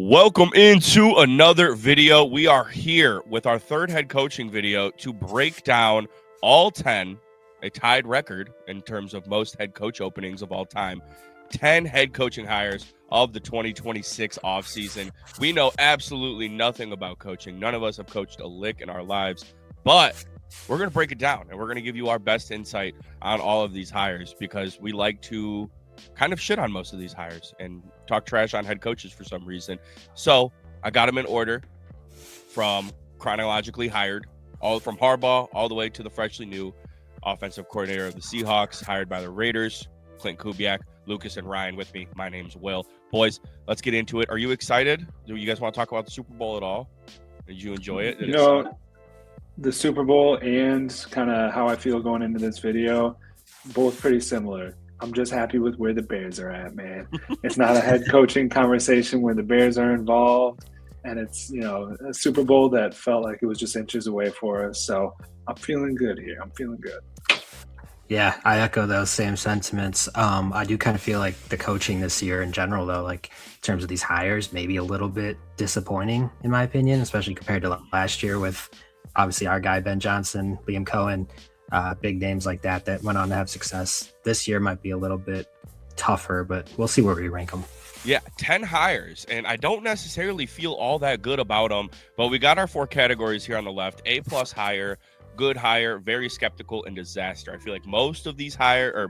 Welcome into another video. We are here with our third head coaching video to break down all 10, a tied record in terms of most head coach openings of all time, 10 head coaching hires of the 2026 offseason. We know absolutely nothing about coaching. None of us have coached a lick in our lives, but we're going to break it down and we're going to give you our best insight on all of these hires because we like to kind of shit on most of these hires and talk trash on head coaches for some reason. So I got them in order from chronologically hired, all from Harbaugh all the way to the freshly new offensive coordinator of the Seahawks, hired by the Raiders, Clint Kubiak, Lucas, and Ryan with me. My name's Will. Boys, let's get into it. Are you excited? Do you guys want to talk about the Super Bowl at all? Did you enjoy it? The Super Bowl and kind of how I feel going into this video, both pretty similar. I'm just happy with where the Bears are at, man. It's not a head coaching conversation where the Bears are involved, and it's, a Super Bowl that felt like it was just inches away for us. So I'm feeling good here. I'm feeling good. Yeah, I echo those same sentiments. I do kind of feel like the coaching this year in general, though, like in terms of these hires, maybe a little bit disappointing, in my opinion, especially compared to last year with obviously our guy, Ben Johnson, Liam Cohen, big names like that went on to have success. This year might be a little bit tougher, but we'll see where we rank them. Yeah, 10 hires, and I don't necessarily feel all that good about them, but we got our 4 categories here on the left: A+ hire, good hire, very skeptical, and disaster. I feel like most of these hires are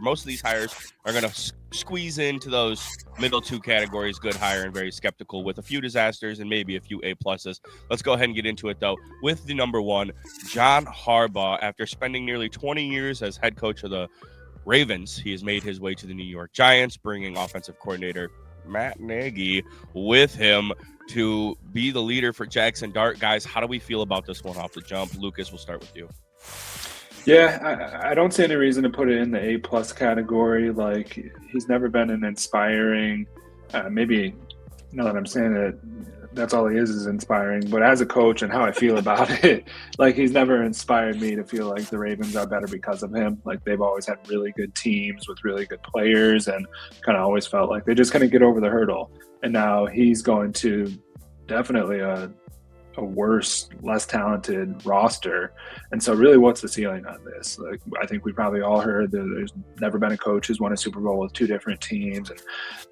going to squeeze into those middle 2 categories: good hire and very skeptical, with a few disasters and maybe a few A+. Let's go ahead and get into it, though, with the number 1, John Harbaugh. After spending nearly 20 years as head coach of the Ravens, he has made his way to the New York Giants, bringing offensive coordinator Matt Nagy with him to be the leader for Jackson Dart. Guys, how do we feel about this one off the jump? Lucas, we'll start with you. Yeah, I don't see any reason to put it in the A+ category. Like, he's never been an inspiring, maybe now that I'm saying it, that's all he is inspiring. But as a coach and how I feel about it, like, he's never inspired me to feel like the Ravens are better because of him. Like, they've always had really good teams with really good players and kind of always felt like they just kind of get over the hurdle. And now he's going to definitely a worse, less talented roster. And so really, what's the ceiling on this? Like, I think we probably all heard that there's never been a coach who's won a Super Bowl with 2 different teams, and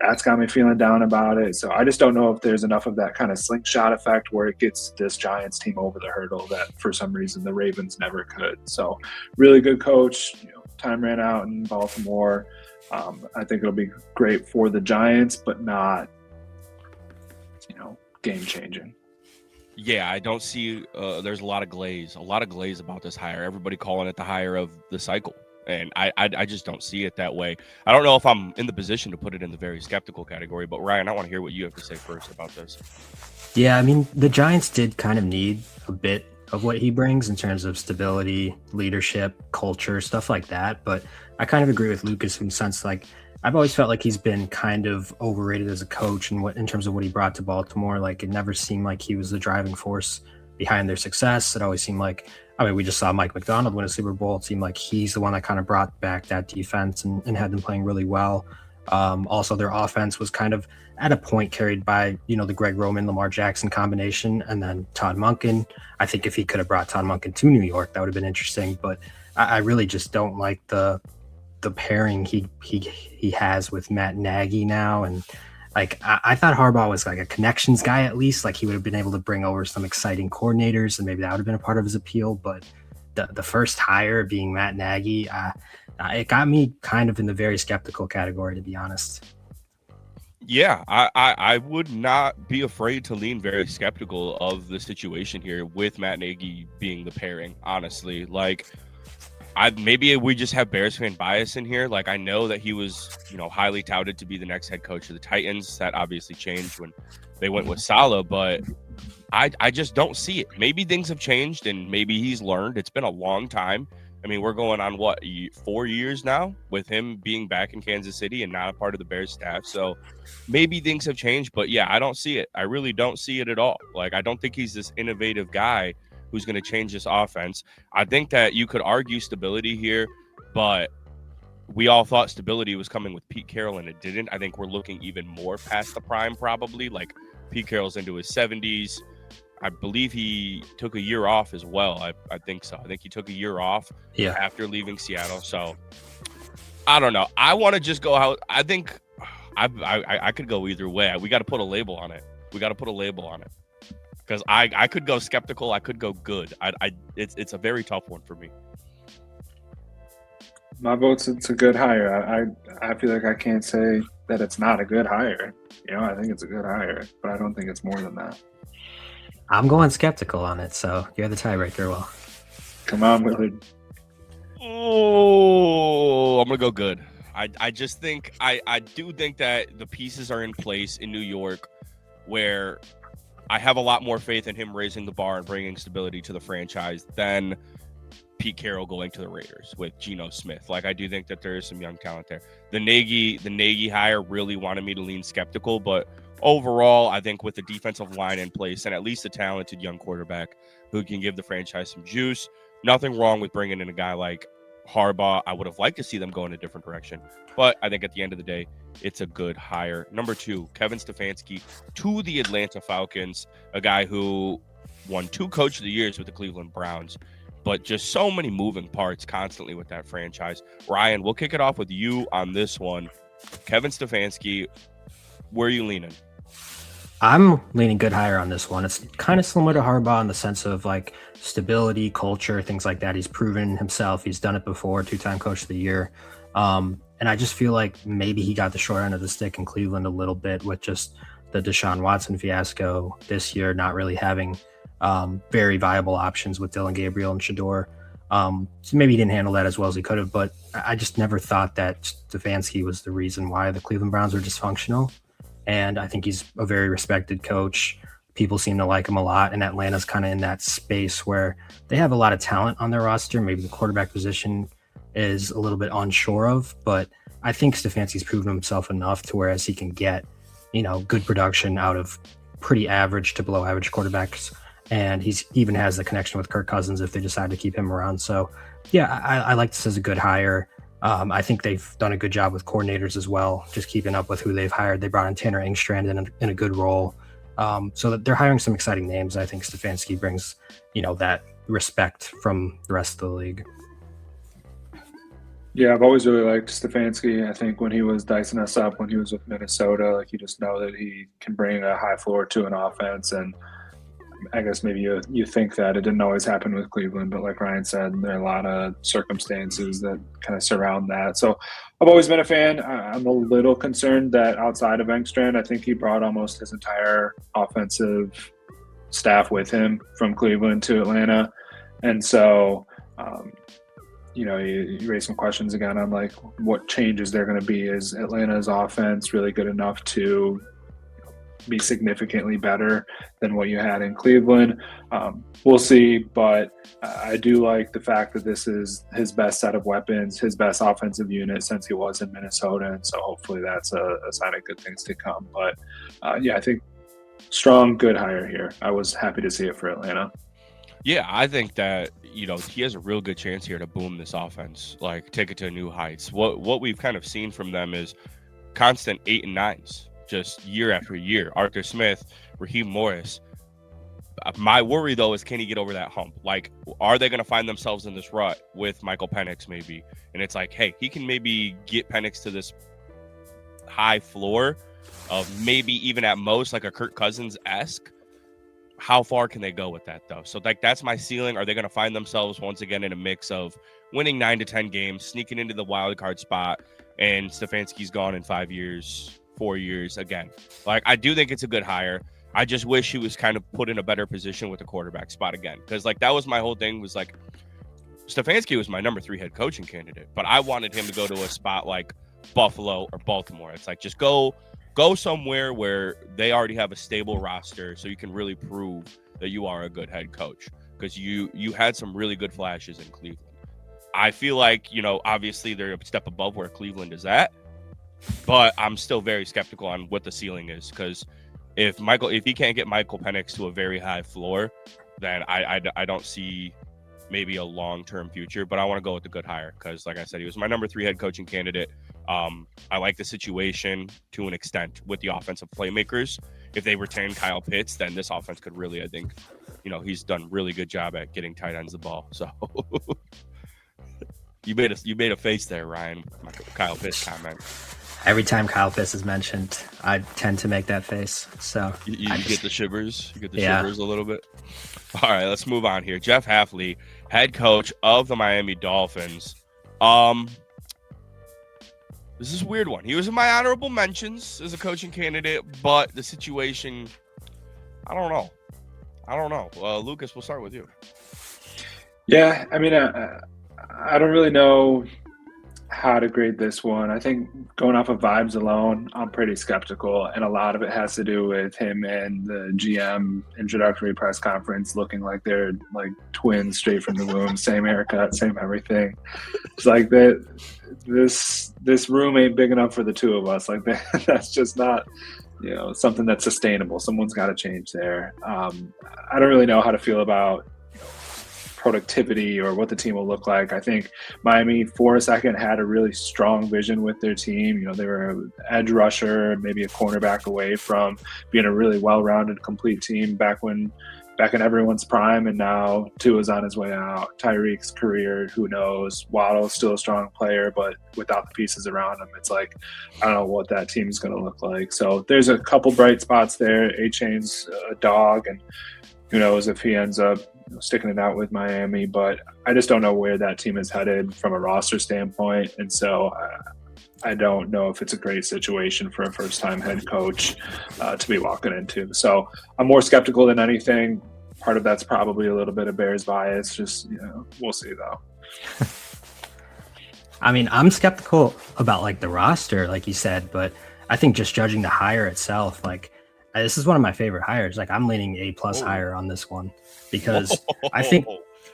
that's got me feeling down about it. So I just don't know if there's enough of that kind of slingshot effect where it gets this Giants team over the hurdle that for some reason the Ravens never could. So really good coach. Time ran out in Baltimore. I think it'll be great for the Giants, but not, game changing. Yeah, I don't see there's a lot of glaze about this hire. Everybody calling it the hire of the cycle. And I just don't see it that way. I don't know if I'm in the position to put it in the very skeptical category, but Ryan, I want to hear what you have to say first about this. Yeah, I mean, the Giants did kind of need a bit of what he brings in terms of stability, leadership, culture, stuff like that. But I kind of agree with Lucas in the sense, like, I've always felt like he's been kind of overrated as a coach and in terms of what he brought to Baltimore. Like, it never seemed like he was the driving force behind their success. It always seemed like, we just saw Mike McDonald win a Super Bowl. It seemed like he's the one that kind of brought back that defense and had them playing really well. Also, their offense was kind of at a point carried by, the Greg Roman, Lamar Jackson combination, and then Todd Monken. I think if he could have brought Todd Monken to New York, that would have been interesting. But I really just don't like the pairing he has with Matt Nagy now. And like, I thought Harbaugh was like a connections guy, at least. Like, he would have been able to bring over some exciting coordinators and maybe that would have been a part of his appeal. But the first hire being Matt Nagy, it got me kind of in the very skeptical category, to be honest. Yeah, I would not be afraid to lean very skeptical of the situation here with Matt Nagy being the pairing, honestly. Like, maybe we just have Bears fan bias in here. Like, I know that he was, highly touted to be the next head coach of the Titans. That obviously changed when they went with Saleh, but I just don't see it. Maybe things have changed and maybe he's learned. It's been a long time. I mean, we're going on 4 years now with him being back in Kansas City and not a part of the Bears staff. So maybe things have changed, but yeah, I don't see it. I really don't see it at all. Like, I don't think he's this innovative guy who's going to change this offense. I think that you could argue stability here, but we all thought stability was coming with Pete Carroll and it didn't. I think we're looking even more past the prime, probably. Like, Pete Carroll's into his 70s. I believe he took a year off as well. I think so. I think he took a year off after leaving Seattle. So I don't know. I want to just go out. I think I could go either way. We got to put a label on it. Because I could go skeptical. I could go good. It's a very tough one for me. My vote's it's a good hire. I feel like I can't say that it's not a good hire. I think it's a good hire, but I don't think it's more than that. I'm going skeptical on it, so you're the tiebreaker, Will. Come on, Willard. Oh, I'm gonna go good. I just think I do think that the pieces are in place in New York where I have a lot more faith in him raising the bar and bringing stability to the franchise than Pete Carroll going to the Raiders with Geno Smith. Like, I do think that there is some young talent there. The Nagy hire really wanted me to lean skeptical, but overall, I think with the defensive line in place and at least a talented young quarterback who can give the franchise some juice, nothing wrong with bringing in a guy like Harbaugh. I would have liked to see them go in a different direction, but I think at the end of the day, it's a good hire. Number 2, Kevin Stefanski to the Atlanta Falcons, a guy who won 2 Coach of the Years with the Cleveland Browns, but just so many moving parts constantly with that franchise. Ryan, we'll kick it off with you on this one. Kevin Stefanski, where are you leaning? I'm leaning good hire on this one. It's kind of similar to Harbaugh in the sense of like stability, culture, things like that. He's proven himself. He's done it before, 2-time Coach of the Year. And I just feel like maybe he got the short end of the stick in Cleveland a little bit with just the Deshaun Watson fiasco this year, not really having very viable options with Dylan Gabriel and Shador. So maybe he didn't handle that as well as he could have, but I just never thought that Stefanski was the reason why the Cleveland Browns were dysfunctional. And I think he's a very respected coach. People seem to like him a lot, and Atlanta's kind of in that space where they have a lot of talent on their roster. Maybe the quarterback position is a little bit unsure of, but I think Stefanski's proven himself enough to whereas he can get, good production out of pretty average to below average quarterbacks. And he's even has the connection with Kirk Cousins if they decide to keep him around. So yeah, I like this as a good hire. I think they've done a good job with coordinators as well, just keeping up with who they've hired. They brought in Tanner Engstrand in a good role. So that they're hiring some exciting names. I think Stefanski brings, that respect from the rest of the league. Yeah, I've always really liked Stefanski. I think when he was dicing us up, when he was with Minnesota, like you just know that he can bring a high floor to an offense. And I guess maybe you think that it didn't always happen with Cleveland, but like Ryan said, there are a lot of circumstances that kind of surround that. So I've always been a fan. I'm a little concerned that outside of Engstrand, I think he brought almost his entire offensive staff with him from Cleveland to Atlanta. And so, you raise some questions again on like what changes they're going to be. Is Atlanta's offense really good enough to be significantly better than what you had in Cleveland? We'll see, but I do like the fact that this is his best set of weapons, his best offensive unit since he was in Minnesota, and so hopefully that's a sign of good things to come. But I think strong, good hire here. I was happy to see it for Atlanta. Yeah, I think that, he has a real good chance here to boom this offense, like take it to new heights. What we've kind of seen from them is constant 8 and 9s. Just year after year. Arthur Smith, Raheem Morris. My worry, though, is can he get over that hump? Like, are they going to find themselves in this rut with Michael Penix maybe? And it's like, hey, he can maybe get Penix to this high floor of maybe even at most like a Kirk Cousins-esque. How far can they go with that, though? So, like, that's my ceiling. Are they going to find themselves once again in a mix of winning 9 to 10 games, sneaking into the wild card spot, and Stefanski's gone in 5 years, 4 years again? Like, I do think it's a good hire. I just wish he was kind of put in a better position with the quarterback spot again. Because, like, that was my whole thing was, like, Stefanski was my number 3 head coaching candidate. But I wanted him to go to a spot like Buffalo or Baltimore. It's like, just go somewhere where they already have a stable roster so you can really prove that you are a good head coach. Because you had some really good flashes in Cleveland. I feel like, obviously they're a step above where Cleveland is at. But I'm still very skeptical on what the ceiling is, because if he can't get Michael Penix to a very high floor, then I don't see maybe a long-term future. But I want to go with the good hire because, like I said, he was my number 3 head coaching candidate. I like the situation to an extent with the offensive playmakers, if they retain Kyle Pitts, then this offense could really, I think, he's done really good job at getting tight ends the ball. So you made a face there, Ryan, with my Kyle Pitts comment. Every time Kyle Pitts is mentioned, I tend to make that face. So you get the shivers. You get the shivers a little bit. All right, let's move on here. Jeff Hafley, head coach of the Miami Dolphins. This is a weird one. He was in my honorable mentions as a coaching candidate, but the situation, I don't know. Lucas, we'll start with you. Yeah, I mean, I don't really know how to grade this one. I think going off of vibes alone, I'm pretty skeptical, and a lot of it has to do with him and the GM introductory press conference looking like they're like twins straight from the womb, same haircut, same everything. It's like that. This room ain't big enough for the two of us. Like that's just not, something that's sustainable. Someone's got to change there. I don't really know how to feel about productivity or what the team will look like. I think Miami for a second had a really strong vision with their team. They were an edge rusher, maybe a cornerback away from being a really well-rounded, complete team back in everyone's prime, and now Tua's on his way out. Tyreek's career, who knows? Waddle's still a strong player, but without the pieces around him, it's like, I don't know what that team's going to look like. So there's a couple bright spots there. A-Chain's a dog, and who knows if he ends up sticking it out with Miami, but I just don't know where that team is headed from a roster standpoint. And so I don't know if it's a great situation for a first-time head coach to be walking into. So I'm more skeptical than anything. Part of that's probably a little bit of Bears bias. Just, we'll see though. I mean, I'm skeptical about like the roster, like you said, but I think just judging the hire itself, like this is one of my favorite hires. Like I'm leaning A+ hire on this one because I think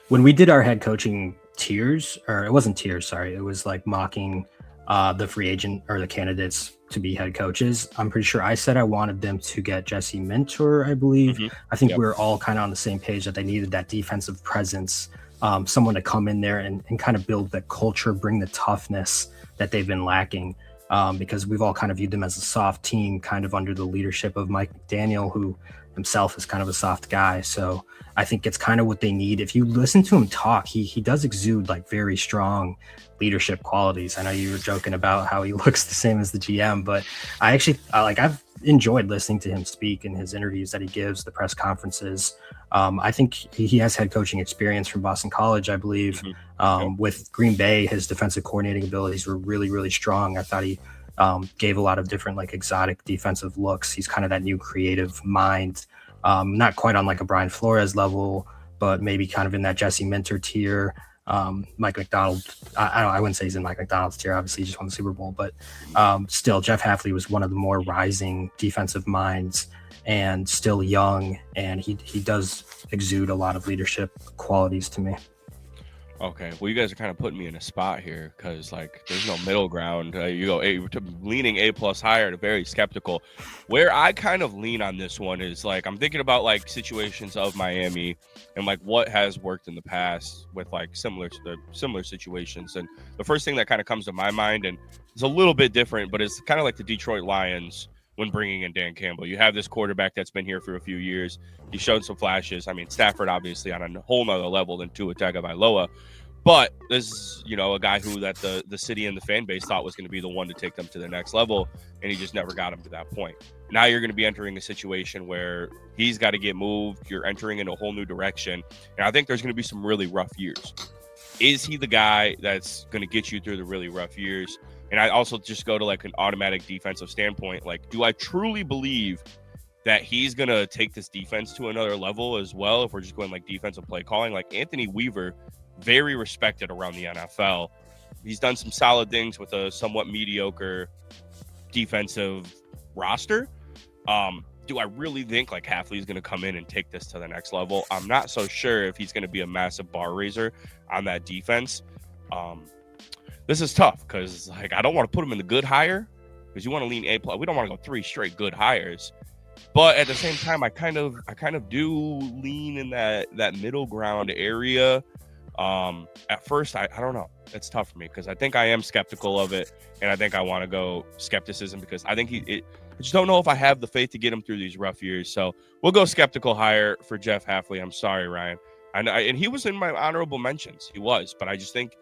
when we did our head coaching tiers, or it wasn't tiers, sorry, it was like mocking the free agent or the candidates to be head coaches. I'm pretty sure I said I wanted them to get Jesse Minter, I believe. Mm-hmm. I think we were all kind of on the same page that they needed that defensive presence, someone to come in there and kind of build the culture, bring the toughness that they've been lacking. Because we've all kind of viewed them as a soft team, kind of under the leadership of Mike McDaniel, who himself is kind of a soft guy. So I think it's kind of what they need. If you listen to him talk, he does exude like very strong leadership qualities. I know you were joking about how he looks the same as the GM, but I actually I've enjoyed listening to him speak in his interviews that he gives, the press conferences. I think he has head coaching experience from Boston College, I believe. With Green Bay, his defensive coordinating abilities were really, really strong. I thought he gave a lot of different like exotic defensive looks. He's kind of that new creative mind, not quite on like a Brian Flores level, but maybe kind of in that Jesse Minter tier. Mike McDonald, I wouldn't say he's in Mike McDonald's tier. Obviously, he just won the Super Bowl, but still, Jeff Hafley was one of the more rising defensive minds, and still young, and he does exude a lot of leadership qualities to me. Okay, well, you guys are kind of putting me in a spot here because, like, there's no middle ground. You go leaning A+ higher to very skeptical. Where I kind of lean on this one is, like, I'm thinking about, like, situations of Miami and, like, what has worked in the past with, like, similar situations. And the first thing that kind of comes to my mind, and it's a little bit different, but it's kind of like the Detroit Lions when bringing in Dan Campbell. You have this quarterback that's been here for a few years. He's shown some flashes. I mean, Stafford obviously on a whole nother level than Tua Tagovailoa. But this is, a guy who that the city and the fan base thought was going to be the one to take them to the next level, and he just never got him to that point. Now you're going to be entering a situation where he's got to get moved. You're entering in a whole new direction, and I think there's going to be some really rough years. Is he the guy that's going to get you through the really rough years? And I also just go to like an automatic defensive standpoint. Like, do I truly believe that he's going to take this defense to another level as well? If we're just going like defensive play calling, like Anthony Weaver, very respected around the NFL. He's done some solid things with a somewhat mediocre defensive roster. Do I really think like Hafley's going to come in and take this to the next level? I'm not so sure if he's going to be a massive bar raiser on that defense. This is tough because like I don't want to put him in the good hire because you want to lean A+. We don't want to go 3 straight good hires, but at the same time, I kind of do lean in that middle ground area. At first, I don't know. It's tough for me because I think I am skeptical of it, and I think I want to go skepticism because I think I just don't know if I have the faith to get him through these rough years. So we'll go skeptical hire for Jeff Hafley. I'm sorry, Ryan. And he was in my honorable mentions. He was, but I just think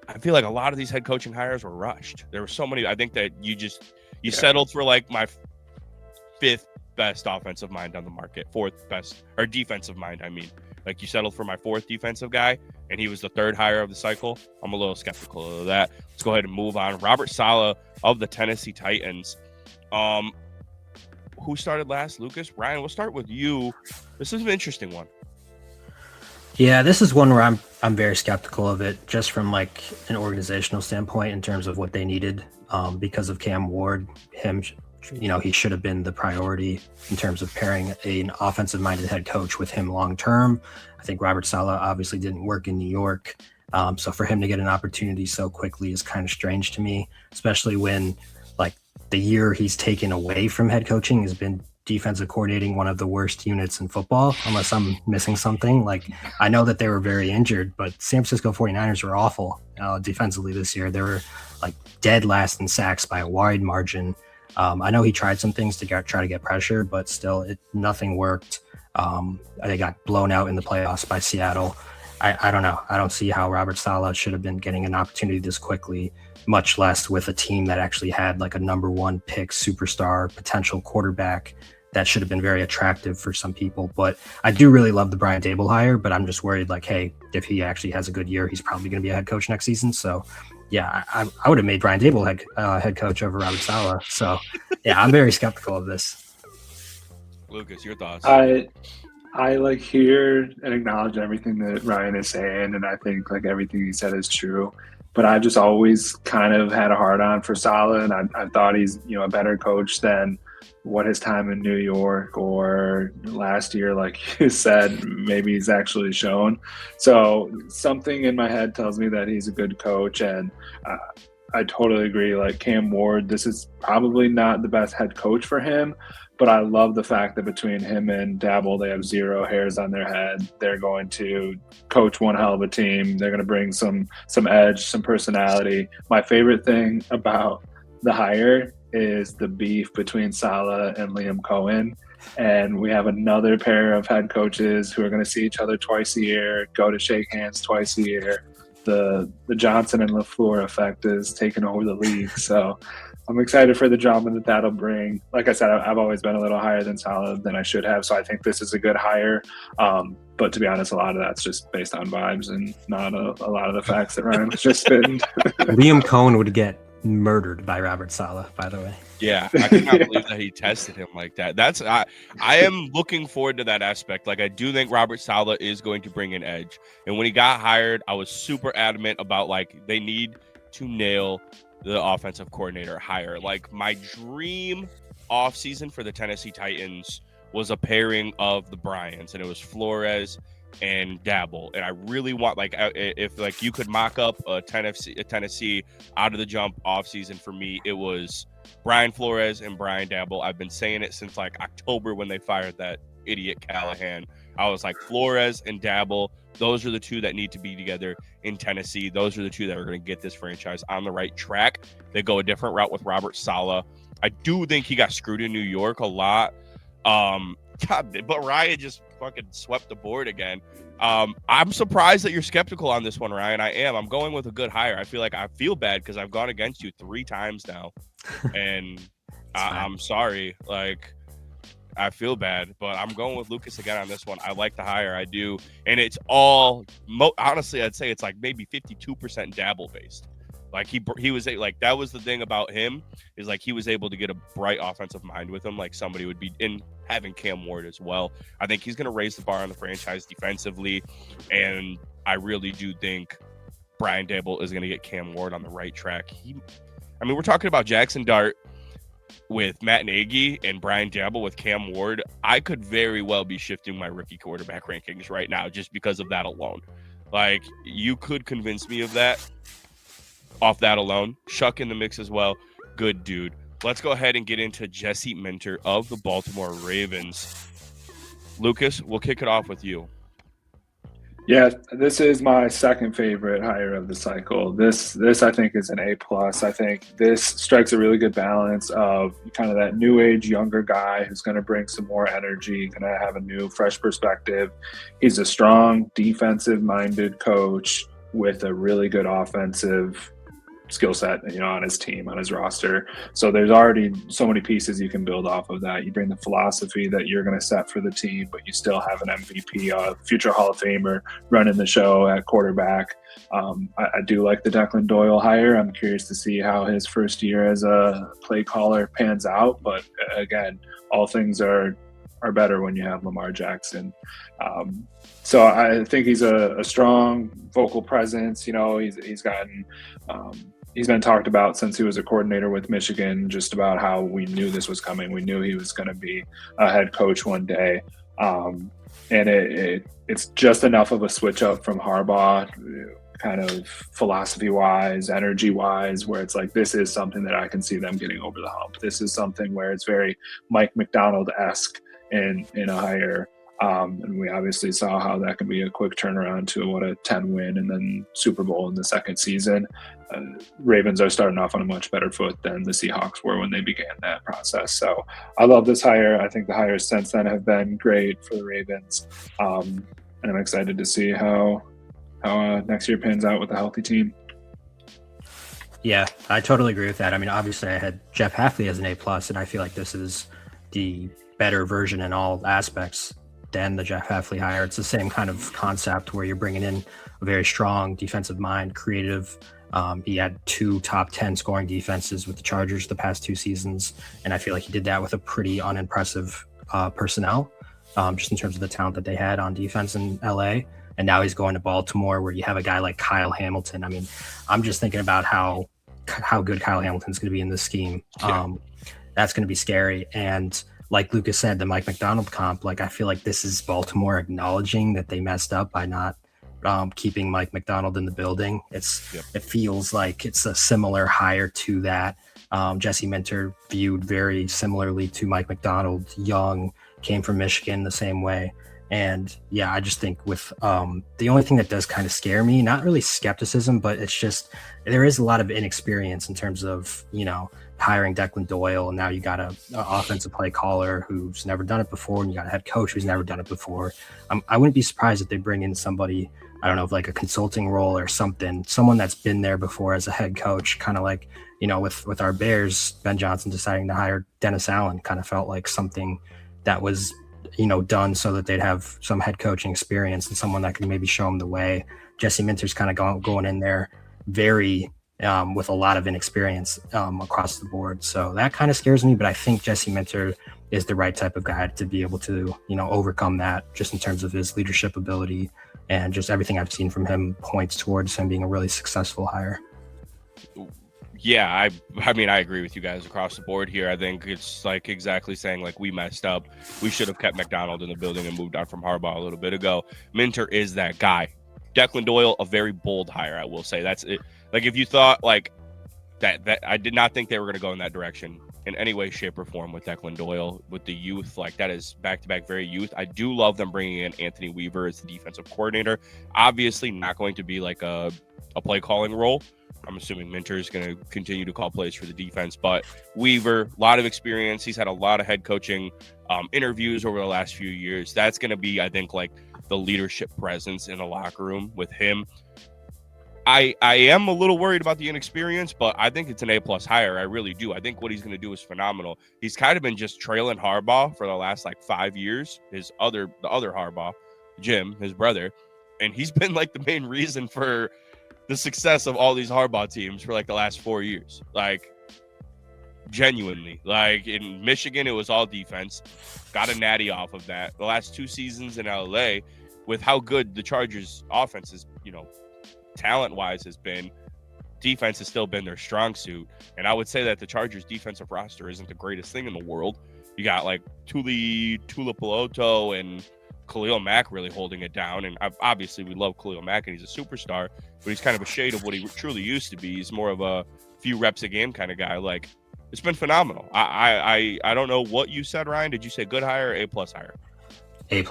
I feel like a lot of these head coaching hires were rushed. There were so many. I think that you settled for like my fifth best offensive mind on the market, fourth best, or defensive mind. I mean, like you settled for my fourth defensive guy, and he was the third hire of the cycle. I'm a little skeptical of that. Let's go ahead and move on. Robert Saleh of the Tennessee Titans. Who started last? Lucas? Ryan, we'll start with you. This is an interesting one. Yeah, this is one where I'm very skeptical of it, just from like an organizational standpoint in terms of what they needed. Because of Cam Ward, he should have been the priority in terms of pairing an offensive-minded head coach with him long term. I think Robert Saleh obviously didn't work in New York, so for him to get an opportunity so quickly is kind of strange to me, especially when like the year he's taken away from head coaching has been defensive coordinating one of the worst units in football, unless I'm missing something. Like, I know that they were very injured, but San Francisco 49ers were awful defensively this year. They were like dead last in sacks by a wide margin. I know he tried some things to try to get pressure, but still nothing worked. They got blown out in the playoffs by Seattle. I don't know. I don't see how Robert Saleh should have been getting an opportunity this quickly, much less with a team that actually had like a number one pick, superstar, potential quarterback that should have been very attractive for some people. But I do really love the Brian Daboll hire, but I'm just worried like, hey, if he actually has a good year, he's probably going to be a head coach next season. So yeah, I would have made Brian Daboll head coach over Robert Saleh. So yeah, I'm very skeptical of this. Lucas, your thoughts? I like hear and acknowledge everything that Ryan is saying, and I think like everything he said is true. But I've just always kind of had a hard on for Saleh, and I thought he's a better coach than what his time in New York or last year, like you said, maybe he's actually shown. So something in my head tells me that he's a good coach, and I totally agree. Like Cam Ward, this is probably not the best head coach for him, but I love the fact that between him and Daboll, they have zero hairs on their head. They're going to coach one hell of a team. They're going to bring some edge, some personality. My favorite thing about the hire is the beef between Saleh and Liam Cohen. And we have another pair of head coaches who are going to see each other twice a year, go to shake hands twice a year. The Johnson and LaFleur effect is taking over the league. So I'm excited for the drama that that'll bring. Like I said, I've always been a little higher than Saleh than I should have. So I think this is a good hire. But to be honest, a lot of that's just based on vibes and not a lot of the facts that Ryan was just spitting. Liam Cohen would get murdered by Robert Saleh, by the way. Yeah, I cannot believe that he tested him like that. I am looking forward to that aspect. Like, I do think Robert Saleh is going to bring an edge. And when he got hired, I was super adamant about like they need to nail the offensive coordinator hire. Like, my dream offseason for the Tennessee Titans was a pairing of the Bryans, and it was Flores and Daboll. And I really want, like, if like you could mock up a Tennessee out of the jump offseason, for me, it was Brian Flores and Brian Daboll. I've been saying it since like October when they fired that idiot Callahan. I was like, Flores and Daboll, those are the two that need to be together in Tennessee. Those are the two that are going to get this franchise on the right track. They go a different route with Robert Saleh. I do think he got screwed in New York a lot. But Ryan just fucking swept the board again. I'm surprised that you're skeptical on this one, Ryan. I am. I'm going with a good hire. I feel bad because I've gone against you 3 times now, and I'm sorry. Like, I feel bad, but I'm going with Lucas again on this one. I like the hire. I do, and it's all honestly, I'd say it's like maybe 52% Daboll based. Like he was like, that was the thing about him, is like he was able to get a bright offensive mind with him, like somebody would be, in having Cam Ward as well. I think he's going to raise the bar on the franchise defensively, and I really do think Brian Daboll is going to get Cam Ward on the right track. We're talking about Jackson Dart with Matt Nagy and Brian Daboll with Cam Ward. I could very well be shifting my rookie quarterback rankings right now just because of that alone. Like, you could convince me of that off that alone. Shuck in the mix as well. Good dude. Let's go ahead and get into Jesse Minter of the Baltimore Ravens. Lucas, we'll kick it off with you. Yeah, this is my second favorite hire of the cycle. This I think is an A plus. I think this strikes a really good balance of kind of that new age younger guy who's going to bring some more energy, going to have a new fresh perspective. He's a strong defensive minded coach with a really good offensive skill set, on his team, on his roster. So there's already so many pieces you can build off of that. You bring the philosophy that you're going to set for the team, but you still have an MVP, a future Hall of Famer running the show at quarterback. I do like the Declan Doyle hire. I'm curious to see how his first year as a play caller pans out. But again, all things are better when you have Lamar Jackson. So I think he's a strong vocal presence. He's gotten he's been talked about since he was a coordinator with Michigan, just about how we knew this was coming. We knew he was going to be a head coach one day. And it's just enough of a switch up from Harbaugh, kind of philosophy-wise, energy-wise, where it's like, this is something that I can see them getting over the hump. This is something where it's very Mike McDonald-esque in a hire. And we obviously saw how that can be a quick turnaround to a 10 win and then Super Bowl in the second season. Ravens are starting off on a much better foot than the Seahawks were when they began that process. So I love this hire. I think the hires since then have been great for the Ravens. And I'm excited to see how next year pans out with a healthy team. Yeah, I totally agree with that. I mean, obviously I had Jeff Hafley as an A+, and I feel like this is the better version in all aspects than the Jeff Hafley hire. It's the same kind of concept where you're bringing in a very strong defensive mind, creative. He had 2 top 10 scoring defenses with the Chargers the past 2 seasons, and I feel like he did that with a pretty unimpressive personnel, just in terms of the talent that they had on defense in LA. And now he's going to Baltimore, where you have a guy like Kyle Hamilton. I mean, I'm just thinking about how good Kyle Hamilton's going to be in this scheme. That's going to be scary. And like Lucas said, the Mike McDonald comp, like I feel like this is Baltimore acknowledging that they messed up by not keeping Mike McDonald in the building. It feels like it's a similar hire to that. Jesse Minter viewed very similarly to Mike McDonald, young, came from Michigan the same way. And yeah, I just think with the only thing that does kind of scare me, not really skepticism, but it's just there is a lot of inexperience in terms of, hiring Declan Doyle, and now you got a offensive play caller who's never done it before, and you got a head coach who's never done it before. I wouldn't be surprised if they bring in somebody, I don't know, like a consulting role or something, someone that's been there before as a head coach, kind of like, with our Bears, Ben Johnson deciding to hire Dennis Allen kind of felt like something that was, done so that they'd have some head coaching experience and someone that could maybe show them the way. Jesse Minter's kind of going in there very with a lot of inexperience across the board. So that kind of scares me, but I think Jesse Minter is the right type of guy to be able to, overcome that, just in terms of his leadership ability, and just everything I've seen from him points towards him being a really successful hire. Yeah, I mean, I agree with you guys across the board here. I think it's like exactly saying like we messed up. We should have kept McDonald in the building and moved on from Harbaugh a little bit ago. Minter is that guy. Declan Doyle, a very bold hire, I will say. That's it. Like if you thought like that I did not think they were going to go in that direction in any way, shape, or form with Declan Doyle, with the youth. Like that is back-to-back very youth. I do love them bringing in Anthony Weaver as the defensive coordinator. Obviously not going to be like a play calling role. I'm assuming Minter is going to continue to call plays for the defense, but Weaver, a lot of experience. He's had a lot of head coaching interviews over the last few years. That's going to be, I think, like the leadership presence in the locker room with him. I am a little worried about the inexperience, but I think it's an A+ hire. I really do. I think what he's going to do is phenomenal. He's kind of been just trailing Harbaugh for the last like 5 years. The other Harbaugh, Jim, his brother, and he's been like the main reason for the success of all these Harbaugh teams for like the last 4 years. Like genuinely, like in Michigan, it was all defense. Got a natty off of that. The last 2 seasons in LA, with how good the Chargers offense is, talent-wise has been, defense has still been their strong suit. And I would say that the Chargers defensive roster isn't the greatest thing in the world. You got like Tuli Piloto and Khalil Mack really holding it down. And obviously we love Khalil Mack and he's a superstar, but he's kind of a shade of what he truly used to be. He's more of a few reps a game kind of guy. Like it's been phenomenal. I don't know what you said, Ryan. Did you say good hire or A+ hire? A+.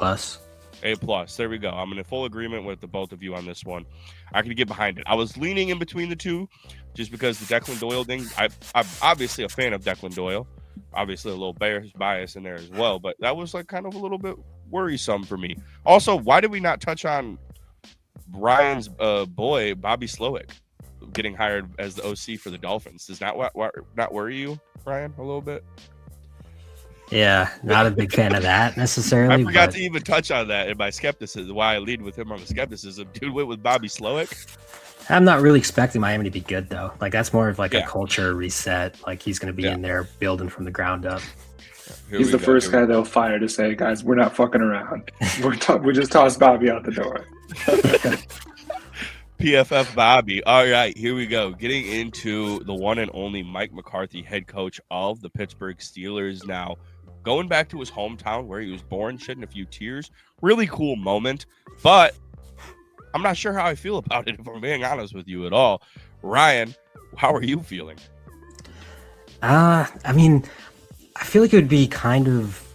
A+. There we go. I'm in full agreement with the both of you on this one. I can get behind it. I was leaning in between the two just because the Declan Doyle thing. I'm obviously a fan of Declan Doyle. Obviously a little Bears bias in there as well, but that was like kind of a little bit worrisome for me. Also, why did we not touch on Brian's boy, Bobby Slowick, getting hired as the OC for the Dolphins? Does not worry you, Brian, a little bit? Yeah, not a big fan of that necessarily. I forgot to even touch on that in my skepticism. Why I lead with him on the skepticism. Dude went with Bobby Slowick. I'm not really expecting Miami to be good though. Like that's more of like a culture reset. Like he's going to be in there building from the ground up. He's the first guy they'll fire to say, guys, we're not fucking around. We just tossed Bobby out the door. PFF Bobby. All right, here we go. Getting into the one and only Mike McCarthy, head coach of the Pittsburgh Steelers. Now, going back to his hometown where he was born, shedding a few tears. Really cool moment, but I'm not sure how I feel about it, if I'm being honest with you at all. Ryan, how are you feeling? I mean, I feel like it would be kind of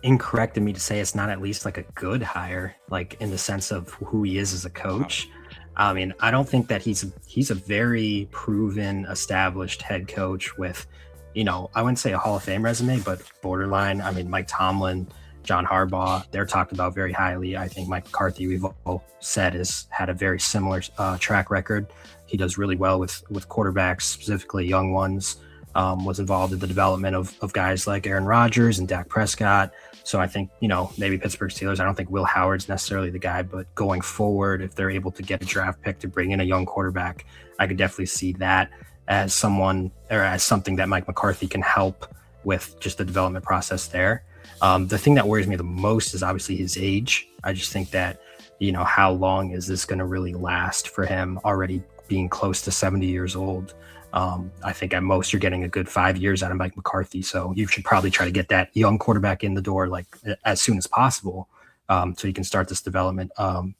incorrect of me to say it's not at least like a good hire, like in the sense of who he is as a coach. I mean, I don't think that he's a very proven, established head coach with, you know, I wouldn't say a Hall of Fame resume, but borderline. I mean, Mike Tomlin, John Harbaugh, they're talked about very highly. I think Mike McCarthy, we've all said, has had a very similar track record. He does really well with quarterbacks, specifically young ones. Was involved in the development of guys like Aaron Rodgers and Dak Prescott. So I think, you know, maybe Pittsburgh Steelers, I don't think Will Howard's necessarily the guy, but going forward, if they're able to get a draft pick to bring in a young quarterback, I could definitely see that as someone or as something that Mike McCarthy can help with just the development process there. The thing that worries me the most is obviously his age. I just think that, you know, how long is this going to really last for him, already being close to 70 years old? I think at most you're getting a good 5 years out of Mike McCarthy. So you should probably try to get that young quarterback in the door like as soon as possible, so you can start this development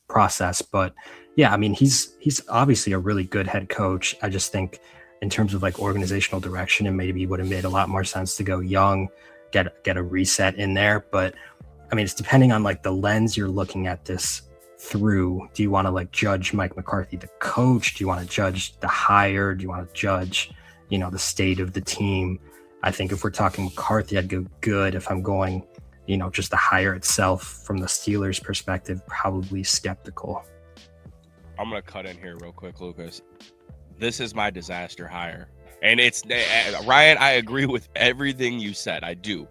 process. But yeah, I mean, he's obviously a really good head coach. I just think in terms of like organizational direction, it maybe would have made a lot more sense to go young, get a reset in there. But I mean, it's depending on like the lens you're looking at this through. Do you want to like judge Mike McCarthy, the coach? Do you want to judge the hire? Do you want to judge, you know, the state of the team? I think if we're talking McCarthy, I'd go good. If I'm going, you know, just the hire itself from the Steelers' perspective, probably skeptical. I'm going to cut in here real quick, Lucas. This is my disaster hire. And it's, Ryan, I agree with everything you said. I do.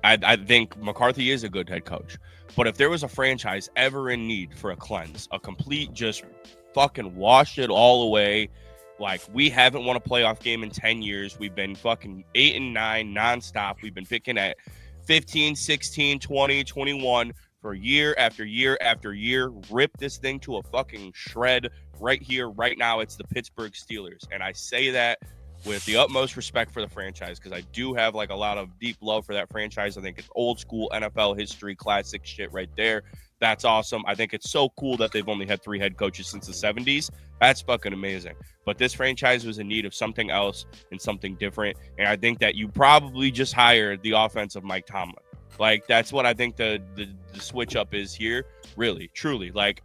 I think McCarthy is a good head coach. But if there was a franchise ever in need for a cleanse, a complete just fucking wash it all away, like we haven't won a playoff game in 10 years. We've been fucking 8-9 nonstop. We've been picking at 15, 16, 20, 21 for year after year after year. Rip this thing to a fucking shred right here, right now. It's the Pittsburgh Steelers. And I say that with the utmost respect for the franchise, because I do have like a lot of deep love for that franchise. I think it's old school NFL history, classic shit right there. That's awesome. I think it's so cool that they've only had 3 head coaches since the 70s. That's fucking amazing. But this franchise was in need of something else and something different. And I think that you probably just hired the offensive Mike Tomlin. Like, that's what I think the switch up is here. Really, truly. Like,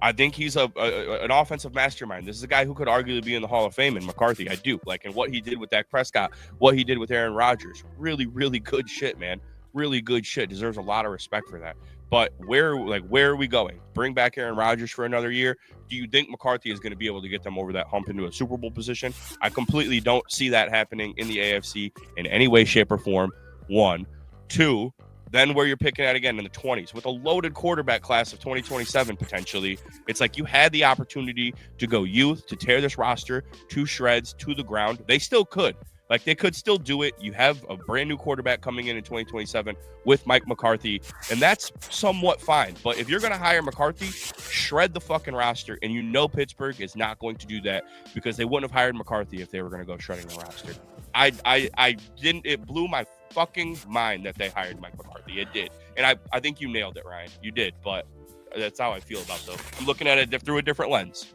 I think he's an offensive mastermind. This is a guy who could arguably be in the Hall of Fame in McCarthy. I do. Like, and what he did with Dak Prescott, what he did with Aaron Rodgers, really, really good shit, man. Really good shit. Deserves a lot of respect for that. But where are we going? Bring back Aaron Rodgers for another year? Do you think McCarthy is going to be able to get them over that hump into a Super Bowl position? I completely don't see that happening in the AFC in any way, shape, or form. 1. 2, then where you're picking at again in the 20s with a loaded quarterback class of 2027 potentially. It's like you had the opportunity to go youth, to tear this roster to shreds, to the ground. They still could. Like, they could still do it. You have a brand new quarterback coming in 2027 with Mike McCarthy, and that's somewhat fine. But if you're going to hire McCarthy, shred the fucking roster, and you know Pittsburgh is not going to do that because they wouldn't have hired McCarthy if they were going to go shredding the roster. It blew my fucking mind that they hired Mike McCarthy. It did. And I think you nailed it, Ryan. You did, but that's how I feel about those. I'm looking at it through a different lens.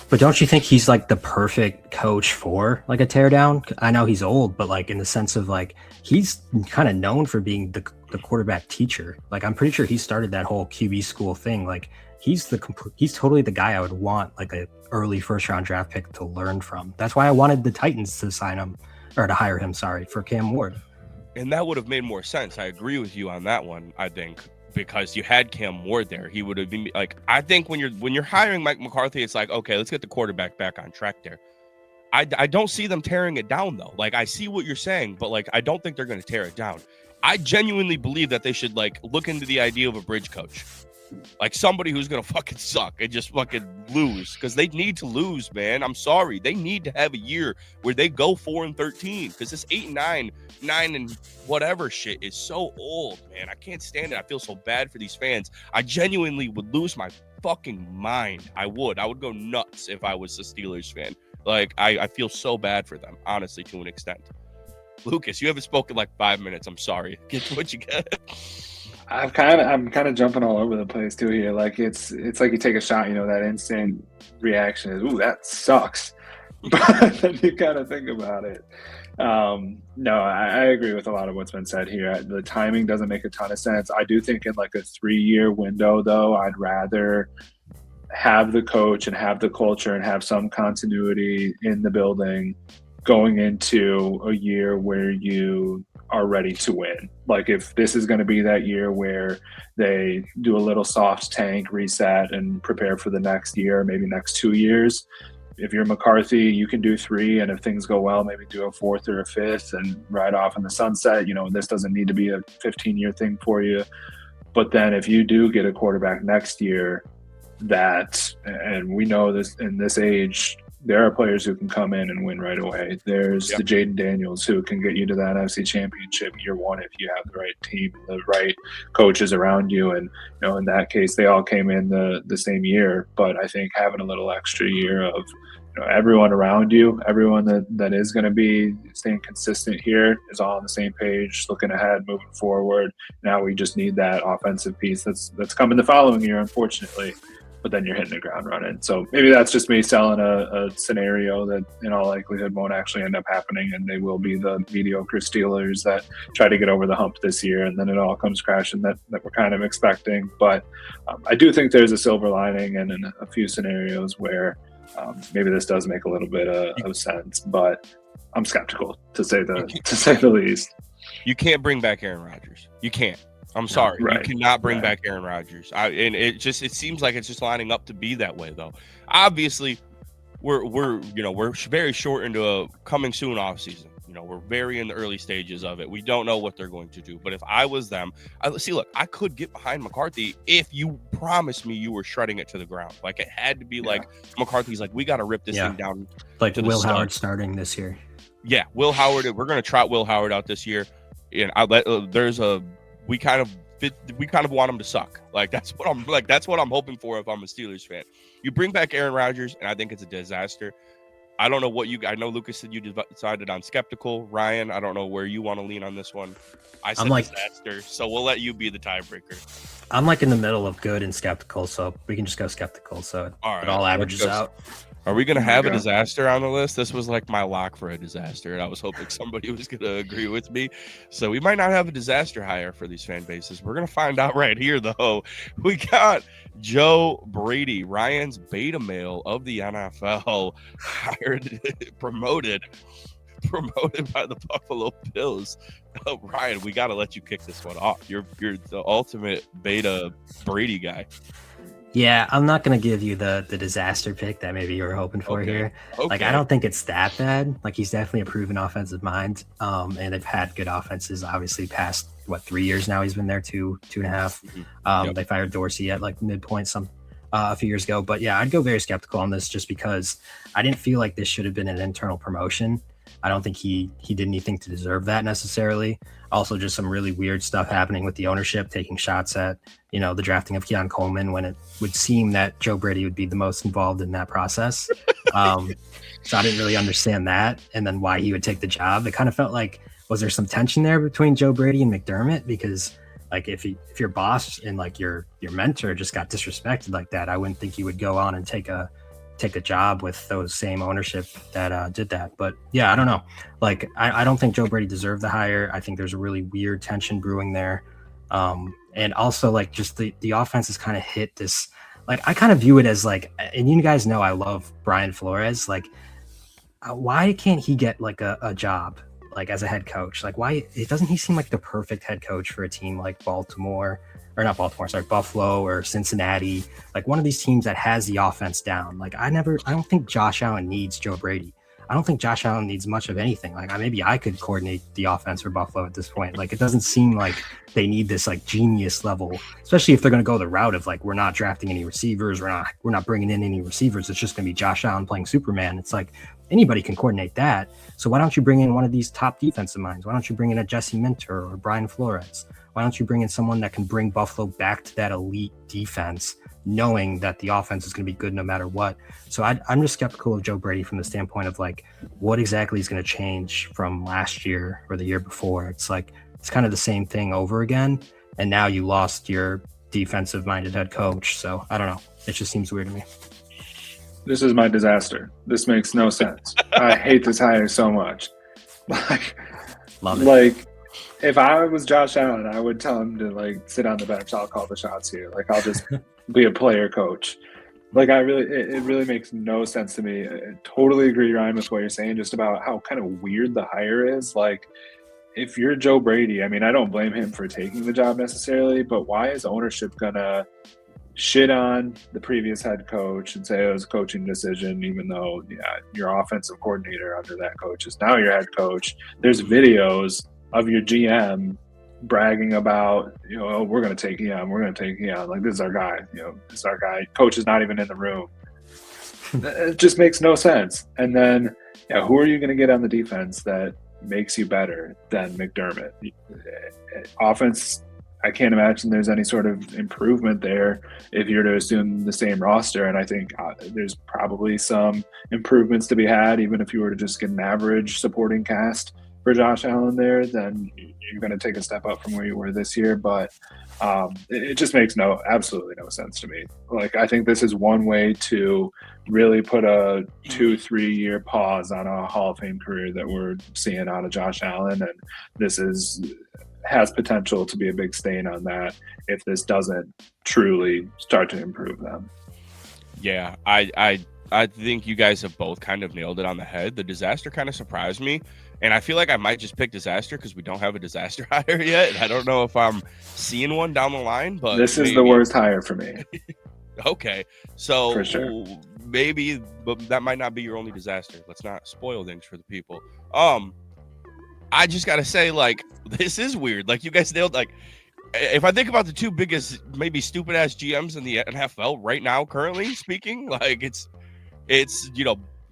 But don't you think he's like the perfect coach for like a teardown? I know he's old, but like in the sense of like he's kind of known for being the quarterback teacher. Like I'm pretty sure he started that whole QB school thing. Like he's totally the guy I would want like a early first round draft pick to learn from. That's why I wanted the Titans to sign him or to hire him. Sorry, for Cam Ward. And that would have made more sense. I agree with you on that one. I think. Because you had Cam Ward there, he would have been like. I think when you're hiring Mike McCarthy, it's like, okay, let's get the quarterback back on track there. I don't see them tearing it down though. Like I see what you're saying, but like I don't think they're going to tear it down. I genuinely believe that they should like look into the idea of a bridge coach, like somebody who's going to fucking suck and just fucking lose because they need to lose, man. I'm sorry, they need to have a year where they go 4-13 because this 8-9, 9 and whatever shit is so old, man. I can't stand it. I feel so bad for these fans. I genuinely would lose my fucking mind. I would go nuts if I was a Steelers fan. Like I feel so bad for them, honestly, to an extent. Lucas, you haven't spoken like 5 minutes. I'm sorry. Get to what you got. I'm kind of jumping all over the place too here. Like it's like you take a shot, that instant reaction is, ooh, that sucks. But then you kind of think about it. No, I agree with a lot of what's been said here. The timing doesn't make a ton of sense. I do think in like a 3-year window, though, I'd rather have the coach and have the culture and have some continuity in the building going into a year where you are ready to win. Like if this is going to be that year where they do a little soft tank reset and prepare for the next year, maybe next 2 years. If you're McCarthy, you can do 3, and if things go well, maybe do a 4th or a 5th and ride off in the sunset. This doesn't need to be a 15-year thing for you. But then if you do get a quarterback next year, and we know this in this age, there are players who can come in and win right away. There's the Jaden Daniels who can get you to that NFC Championship year one if you have the right team, the right coaches around you. And in that case, they all came in the same year. But I think having a little extra year of everyone around you, everyone that is going to be staying consistent here is all on the same page, looking ahead, moving forward. Now we just need that offensive piece that's coming the following year, unfortunately. But then you're hitting the ground running. So maybe that's just me selling a scenario that in all likelihood won't actually end up happening, and they will be the mediocre Steelers that try to get over the hump this year, and then it all comes crashing that we're kind of expecting. But I do think there's a silver lining and in a few scenarios where maybe this does make a little bit of sense, but I'm skeptical to say the least. You can't bring back Aaron Rodgers. You can't. I'm sorry. Right. You cannot bring back Aaron Rodgers. And it seems like it's just lining up to be that way, though. Obviously, we're very short into a coming soon offseason. We're very in the early stages of it. We don't know what they're going to do. But if I was them, I could get behind McCarthy if you promised me you were shredding it to the ground. Like it had to be like McCarthy's like, we got to rip this thing down. Like Will Howard starting this year. Yeah, Will Howard. We're going to trot Will Howard out this year. And we kind of want him to suck. Like that's what I'm hoping for if I'm a Steelers fan. You bring back Aaron Rodgers, and I think it's a disaster. I don't know I know Lucas said you decided on skeptical. Ryan, I don't know where you want to lean on this one. I said disaster, so we'll let you be the tiebreaker. I'm like in the middle of good and skeptical, so we can just go skeptical. So it all averages out. Are we going to have a disaster on the list? This was like my lock for a disaster, and I was hoping somebody was going to agree with me. So we might not have a disaster hire for these fan bases. We're going to find out right here, though. We got Joe Brady, Ryan's beta male of the NFL, promoted by the Buffalo Bills. Oh, Ryan, we got to let you kick this one off. You're the ultimate beta Brady guy. Yeah, I'm not going to give you the disaster pick that maybe you were hoping for here. Okay. Like, I don't think it's that bad. Like, he's definitely a proven offensive mind. And they've had good offenses, obviously, past, 3 years now. He's been there, two and a half. They fired Dorsey at, midpoint a few years ago. But, yeah, I'd go very skeptical on this just because I didn't feel like this should have been an internal promotion. I don't think he did anything to deserve that necessarily. Also, just some really weird stuff happening with the ownership, taking shots at, the drafting of Keon Coleman when it would seem that Joe Brady would be the most involved in that process. So I didn't really understand that. And then why he would take the job. It kind of felt like, was there some tension there between Joe Brady and McDermott? Because if your boss and your mentor just got disrespected like that, I wouldn't think you would go on and take a take a job with those same ownership that did that. But yeah, I don't know. Like, I don't think Joe Brady deserved the hire. I think there's a really weird tension brewing there. And also, like, just the offense has kind of hit this. Like, I kind of view it as like, and you guys know I love Brian Flores. Like, why can't he get like a job like as a head coach? Like, why doesn't he seem like the perfect head coach for a team like Buffalo or Cincinnati, like one of these teams that has the offense down? Like, I don't think Josh Allen needs Joe Brady. I don't think Josh Allen needs much of anything. Like, maybe I could coordinate the offense for Buffalo at this point. Like, it doesn't seem like they need this like genius level, especially if they're going to go the route of like, we're not drafting any receivers. We're not bringing in any receivers. It's just going to be Josh Allen playing Superman. It's like anybody can coordinate that. So why don't you bring in one of these top defensive minds? Why don't you bring in a Jesse Minter or Brian Flores? Why don't you bring in someone that can bring Buffalo back to that elite defense, knowing that the offense is going to be good no matter what? So I'm just skeptical of Joe Brady from the standpoint of like, what exactly is going to change from last year or the year before? It's like, it's kind of the same thing over again. And now you lost your defensive minded head coach. So I don't know. It just seems weird to me. This is my disaster. This makes no sense. I hate this hire so much. Love it. Like, if I was Josh Allen, I would tell him to like sit on the bench. I'll call the shots here. Like, I'll just be a player coach. Like, it really makes no sense to me. I totally agree, Ryan, with what you're saying, just about how kind of weird the hire is. Like, if you're Joe Brady, I mean, I don't blame him for taking the job necessarily, but why is ownership gonna shit on the previous head coach and say it was a coaching decision, even though your offensive coordinator under that coach is now your head coach? There's videos of your GM bragging about, we're going to take Eon. We're going to take Eon. Like, this is our guy. This is our guy. Coach is not even in the room. It just makes no sense. And then, who are you going to get on the defense that makes you better than McDermott? Offense, I can't imagine there's any sort of improvement there if you're to assume the same roster. And I think there's probably some improvements to be had, even if you were to just get an average supporting cast for Josh Allen there, then you're going to take a step up from where you were this year. But it just makes absolutely no sense to me. Like, I think this is one way to really put a 2-3 year pause on a Hall of Fame career that we're seeing out of Josh Allen. And this has potential to be a big stain on that if this doesn't truly start to improve them. Yeah, I think you guys have both kind of nailed it on the head. The disaster kind of surprised me. And I feel like I might just pick disaster because we don't have a disaster hire yet. And I don't know if I'm seeing one down the line, but this is the worst hire for me. Okay. So for sure. Maybe, but that might not be your only disaster. Let's not spoil things for the people. I just got to say, like, this is weird. Like, you guys nailed, like, if I think about the two biggest, maybe stupid ass GMs in the NFL right now, currently speaking, like, it's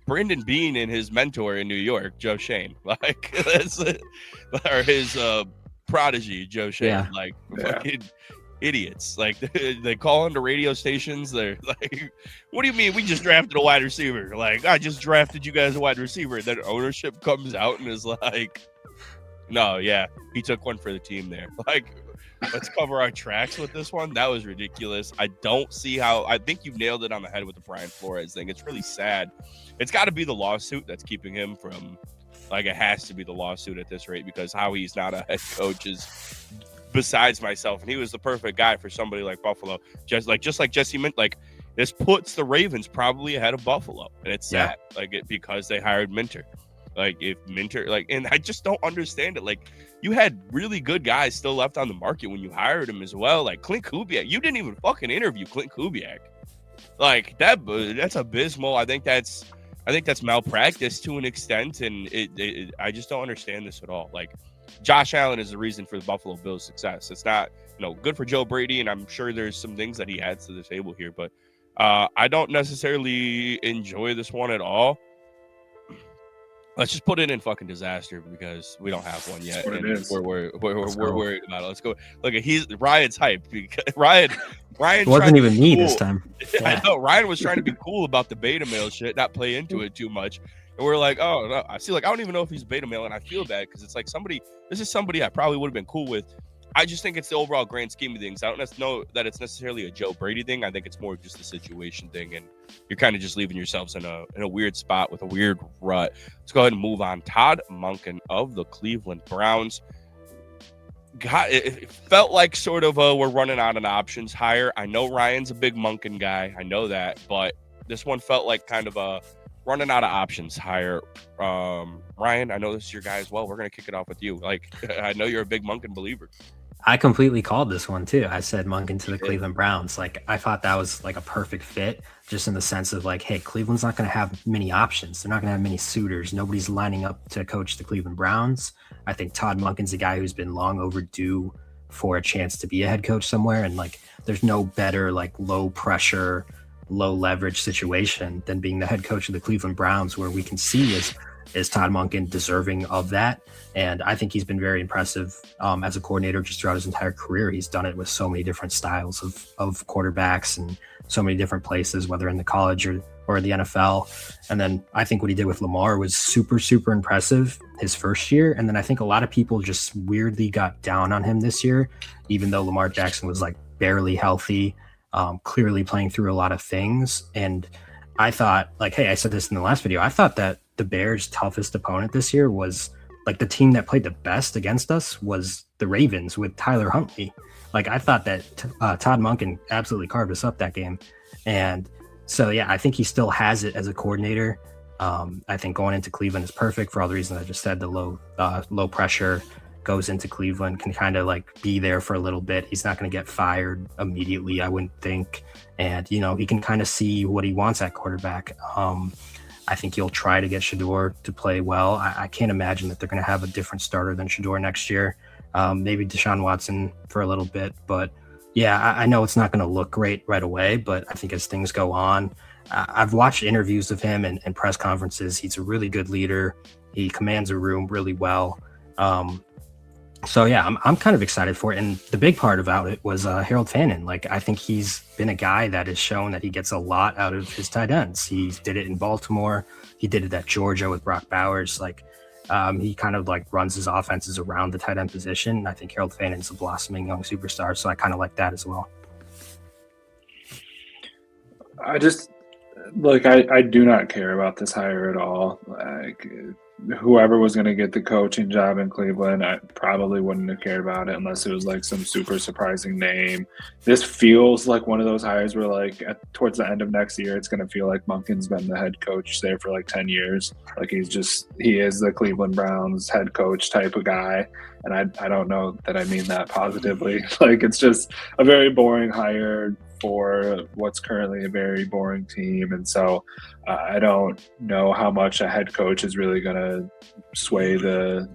Brendan Bean and his mentor in New York, Joe Shane, like, that's or his prodigy, Joe Shane, fucking idiots. Like, they call into radio stations. They're like, "What do you mean we just drafted a wide receiver? Like, I just drafted you guys a wide receiver." And then ownership comes out and is like, "No, yeah, he took one for the team there." Like, let's cover our tracks with this one. That was ridiculous. I don't see how. I think you've nailed it on the head with the Brian Flores thing. It's really sad. It's got to be the lawsuit that's keeping him from, like, it has to be the lawsuit at this rate, because how he's not a head coach is besides myself. And he was the perfect guy for somebody like Buffalo. Just like Jesse Mint, like, this puts the Ravens probably ahead of Buffalo. And it's sad, because they hired Minter. Like, if Minter, like, and I just don't understand it. Like, you had really good guys still left on the market when you hired him as well. Like, Clint Kubiak, you didn't even fucking interview Clint Kubiak. Like, that's abysmal. I think that's malpractice to an extent, and I just don't understand this at all. Like, Josh Allen is the reason for the Buffalo Bills' success. It's not, good for Joe Brady, and I'm sure there's some things that he adds to the table here, but I don't necessarily enjoy this one at all. Let's just put it in fucking disaster because we don't have one yet. And we're worried about it. Let's go. Look, Ryan's hyped because Ryan wasn't even me this time. I know Ryan was trying to be cool about the beta male shit, not play into it too much. And we're like, oh no, I see. Like, I don't even know if he's beta male, and I feel bad because it's like this is somebody I probably would have been cool with I just think it's the overall grand scheme of things. I don't know that it's necessarily a Joe Brady thing. I think it's more just a situation thing, and you're kind of just leaving yourselves in a weird spot with a weird rut. Let's go ahead and move on. Todd Monken of the Cleveland Browns. God, it felt like sort of we're running out of options higher. I know Ryan's a big Monken guy. I know that, but this one felt like kind of a running out of options higher. Ryan, I know this is your guy as well. We're going to kick it off with you. Like, I know you're a big Monken believer. I completely called this one too. I said Monken to the Cleveland Browns. Like, I thought that was like a perfect fit, just in the sense of like, hey, Cleveland's not going to have many options. They're not going to have many suitors. Nobody's lining up to coach the Cleveland Browns. I think Todd Monken's a guy who's been long overdue for a chance to be a head coach somewhere. And like, there's no better like low pressure, low leverage situation than being the head coach of the Cleveland Browns, where we can see is Todd Monken deserving of that. And I think he's been very impressive as a coordinator just throughout his entire career. He's done it with so many different styles of quarterbacks and so many different places, whether in the college or the NFL. And then I think what he did with Lamar was super, super impressive his first year. And then I think a lot of people just weirdly got down on him this year, even though Lamar Jackson was like barely healthy, clearly playing through a lot of things. And I thought, like, hey, I said this in the last video, I thought that the Bears' toughest opponent this year was like the team that played the best against us was the Ravens with Tyler Huntley. Like, I thought that Todd Monken absolutely carved us up that game. And so, yeah, I think he still has it as a coordinator. I think going into Cleveland is perfect for all the reasons I just said. The low pressure goes into Cleveland, can kind of like be there for a little bit. He's not going to get fired immediately, I wouldn't think. And, you know, he can kind of see what he wants at quarterback. I think he'll try to get Shedeur to play well. I can't imagine that they're going to have a different starter than Shedeur next year. Maybe Deshaun Watson for a little bit. But, yeah, I know it's not going to look great right away, but I think as things go on, I've watched interviews of him and press conferences. He's a really good leader. He commands a room really well. So, yeah, I'm kind of excited for it. And the big part about it was Harold Fannin. Like, I think he's been a guy that has shown that he gets a lot out of his tight ends. He did it in Baltimore. He did it at Georgia with Brock Bowers. Like, he kind of like runs his offenses around the tight end position. And I think Harold Fannin's a blossoming young superstar. So I kind of like that as well. I just, like, I do not care about this hire at all. Like, whoever was going to get the coaching job in Cleveland, I probably wouldn't have cared about it unless it was like some super surprising name. This feels like one of those hires where like towards the end of next year, it's going to feel like Monken's been the head coach there for like 10 years. Like he is the Cleveland Browns head coach type of guy. And I don't know that I mean that positively. Like, it's just a very boring hire for what's currently a very boring team. And so I don't know how much a head coach is really going to sway the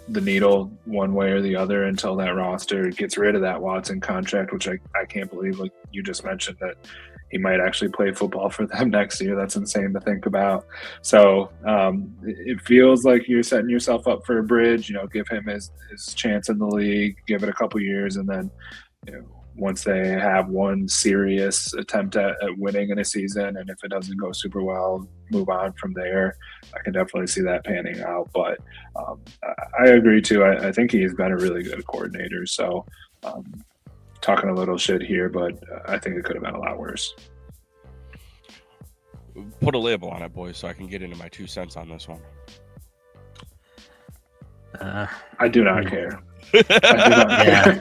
needle one way or the other until that roster gets rid of that Watson contract, which I can't believe, like you just mentioned, that he might actually play football for them next year. That's insane to think about. So it feels like you're setting yourself up for a bridge, you know, give him his chance in the league, give it a couple years, and then, you know, once they have one serious attempt at winning in a season, and if it doesn't go super well, move on from there. I can definitely see that panning out. But I agree too. I think he's been a really good coordinator. So talking a little shit here, but I think it could have been a lot worse. Put a label on it, boys, so I can get into my 2 cents on this one. I do not care. Yeah.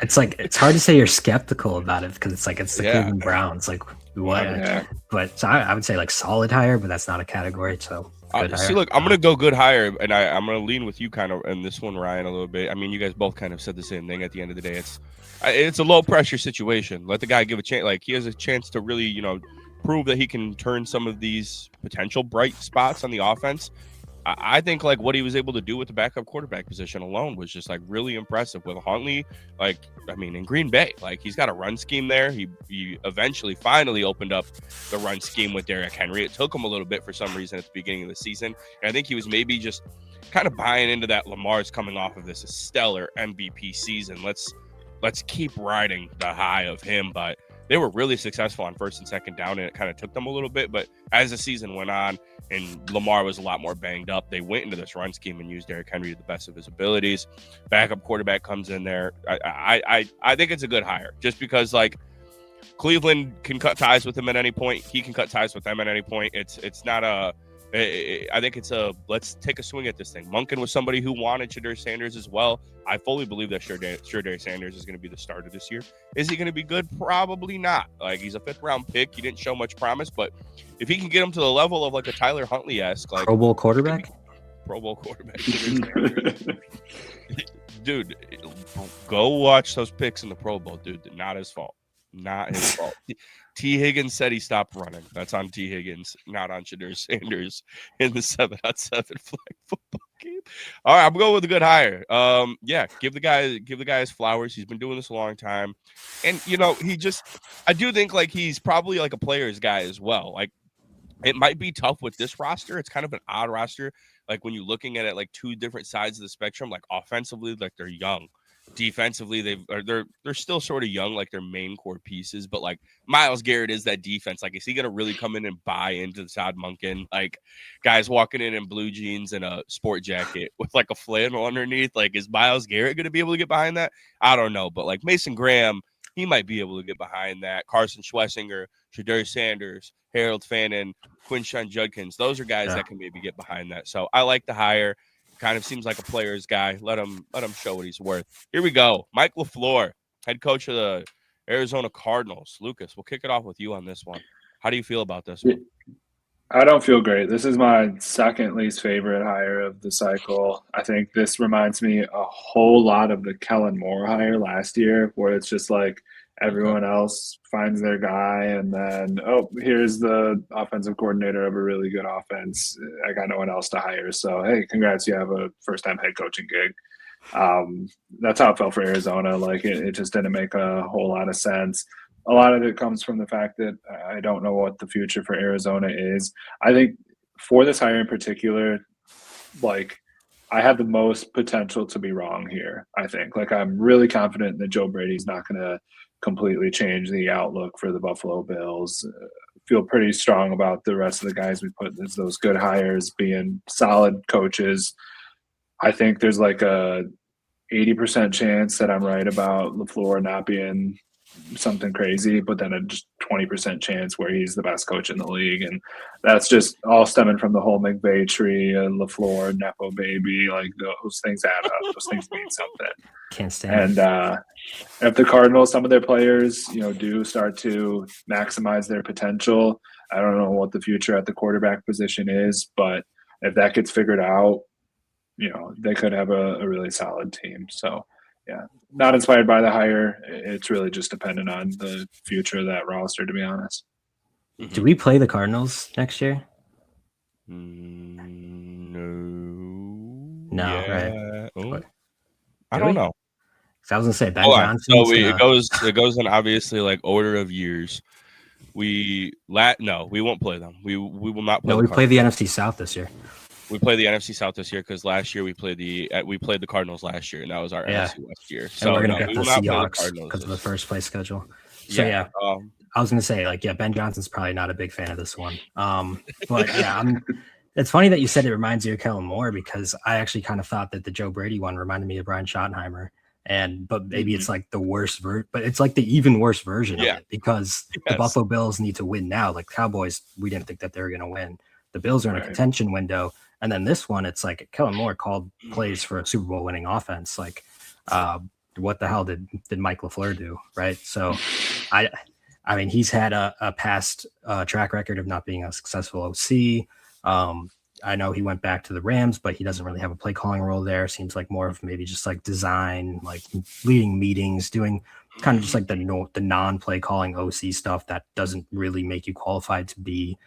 It's like, it's hard to say you're skeptical about it because it's like, it's the Cleveland Browns. Like, what? Yeah. But so I would say like solid hire, but that's not a category. So see, look, I'm going to go good hire, and I'm going to lean with you kind of in this one, Ryan, a little bit. I mean, you guys both kind of said the same thing at the end of the day. It's a low pressure situation. Let the guy give a chance. Like, he has a chance to really, you know, prove that he can turn some of these potential bright spots on the offense. I think like what he was able to do with the backup quarterback position alone was just like really impressive with Huntley. Like, I mean, in Green Bay, like he's got a run scheme there. He eventually finally opened up the run scheme with Derrick Henry. It took him a little bit for some reason at the beginning of the season. And I think he was maybe just kind of buying into that Lamar's coming off of this stellar MVP season. Let's keep riding the high of him. But they were really successful on first and second down, and it kind of took them a little bit. But as the season went on and Lamar was a lot more banged up, they went into this run scheme and used Derrick Henry to the best of his abilities. Backup quarterback comes in there. I think it's a good hire just because, like, Cleveland can cut ties with him at any point. He can cut ties with them at any point. It's not a – I think it's a – let's take a swing at this thing. Monken was somebody who wanted Shedeur Sanders as well. I fully believe that Shedeur Sanders is going to be the starter this year. Is he going to be good? Probably not. Like, he's a fifth-round pick. He didn't show much promise, but if he can get him to the level of, like, a Tyler Huntley-esque. Like, Pro Bowl quarterback? Pro Bowl quarterback. Dude, go watch those picks in the Pro Bowl, dude. Not his fault. Not his fault. T. Higgins said he stopped running. That's on T. Higgins, not on Shedeur Sanders in the 7-on-7 flag football game. All right, I'm going with a good hire. Yeah, give the guy his flowers. He's been doing this a long time, and I do think like he's probably like a player's guy as well. Like, it might be tough with this roster. It's kind of an odd roster. Like when you're looking at it, like two different sides of the spectrum. Like offensively, like they're young. Defensively, they're still sort of young, like their main core pieces. But like Myles Garrett is that defense. Like, is he gonna really come in and buy into the Todd Monken? Like, guys walking in blue jeans and a sport jacket with like a flannel underneath. Like, is Myles Garrett gonna be able to get behind that? I don't know. But like Mason Graham, he might be able to get behind that. Carson Schlesinger, Shedeur Sanders, Harold Fannin, Quinshon Judkins. Those are guys that can maybe get behind that. So I like the hire. Kind of seems like a player's guy. Let him show what he's worth. Here we go. Mike LaFleur, head coach of the Arizona Cardinals. Lucas, we'll kick it off with you on this one. How do you feel about this one? I don't feel great. This is my second least favorite hire of the cycle. I think this reminds me a whole lot of the Kellen Moore hire last year, where it's just like everyone else finds their guy, and then, here's the offensive coordinator of a really good offense. I got no one else to hire. So, hey, congrats, you have a first-time head coaching gig. That's how it felt for Arizona. Like, it just didn't make a whole lot of sense. A lot of it comes from the fact that I don't know what the future for Arizona is. I think for this hire in particular, like, I have the most potential to be wrong here, I think. Like, I'm really confident that Joe Brady's not going to completely change the outlook for the Buffalo Bills. Feel pretty strong about the rest of the guys we put as those good hires being solid coaches. I think there's like a 80% chance that I'm right about LaFleur not being something crazy, but then a just 20% chance where he's the best coach in the league. And that's just all stemming from the whole McVay tree and LaFleur, Nepo baby. Like, those things add up. Those things mean something. Can't stand. And if the Cardinals, some of their players, do start to maximize their potential, I don't know what the future at the quarterback position is, but if that gets figured out, they could have a really solid team. So, yeah, not inspired by the hire. It's really just dependent on the future of that roster, to be honest. Do we play the Cardinals next year? No. No, yeah. right? I don't know. I was gonna say Ben Johnson. So it goes in obviously like order of years. We won't play them. We will not play. No, we play the NFC South this year. We play the NFC South this year because last year we played the Cardinals last year, and that was our NFC West year. So and we're gonna get the Seahawks because of the first place schedule. So I was gonna say Ben Johnson's probably not a big fan of this one. But it's funny that you said it reminds you of Kellen Moore, because I actually kind of thought that the Joe Brady one reminded me of Brian Schottenheimer. But maybe it's like the worst but it's like the even worse version of it, because the Buffalo Bills need to win now. Like, Cowboys, we didn't think that they were going to win. The Bills are in a contention window. And then this one, it's like Kellen Moore called plays for a Super Bowl winning offense. Like, what the hell did Mike LaFleur do? Right. So I mean, he's had a past track record of not being a successful OC. I know he went back to the Rams, but he doesn't really have a play calling role there. Seems like more of maybe just like design, like leading meetings, doing kind of just like the non-play calling OC stuff that doesn't really make you qualified to be,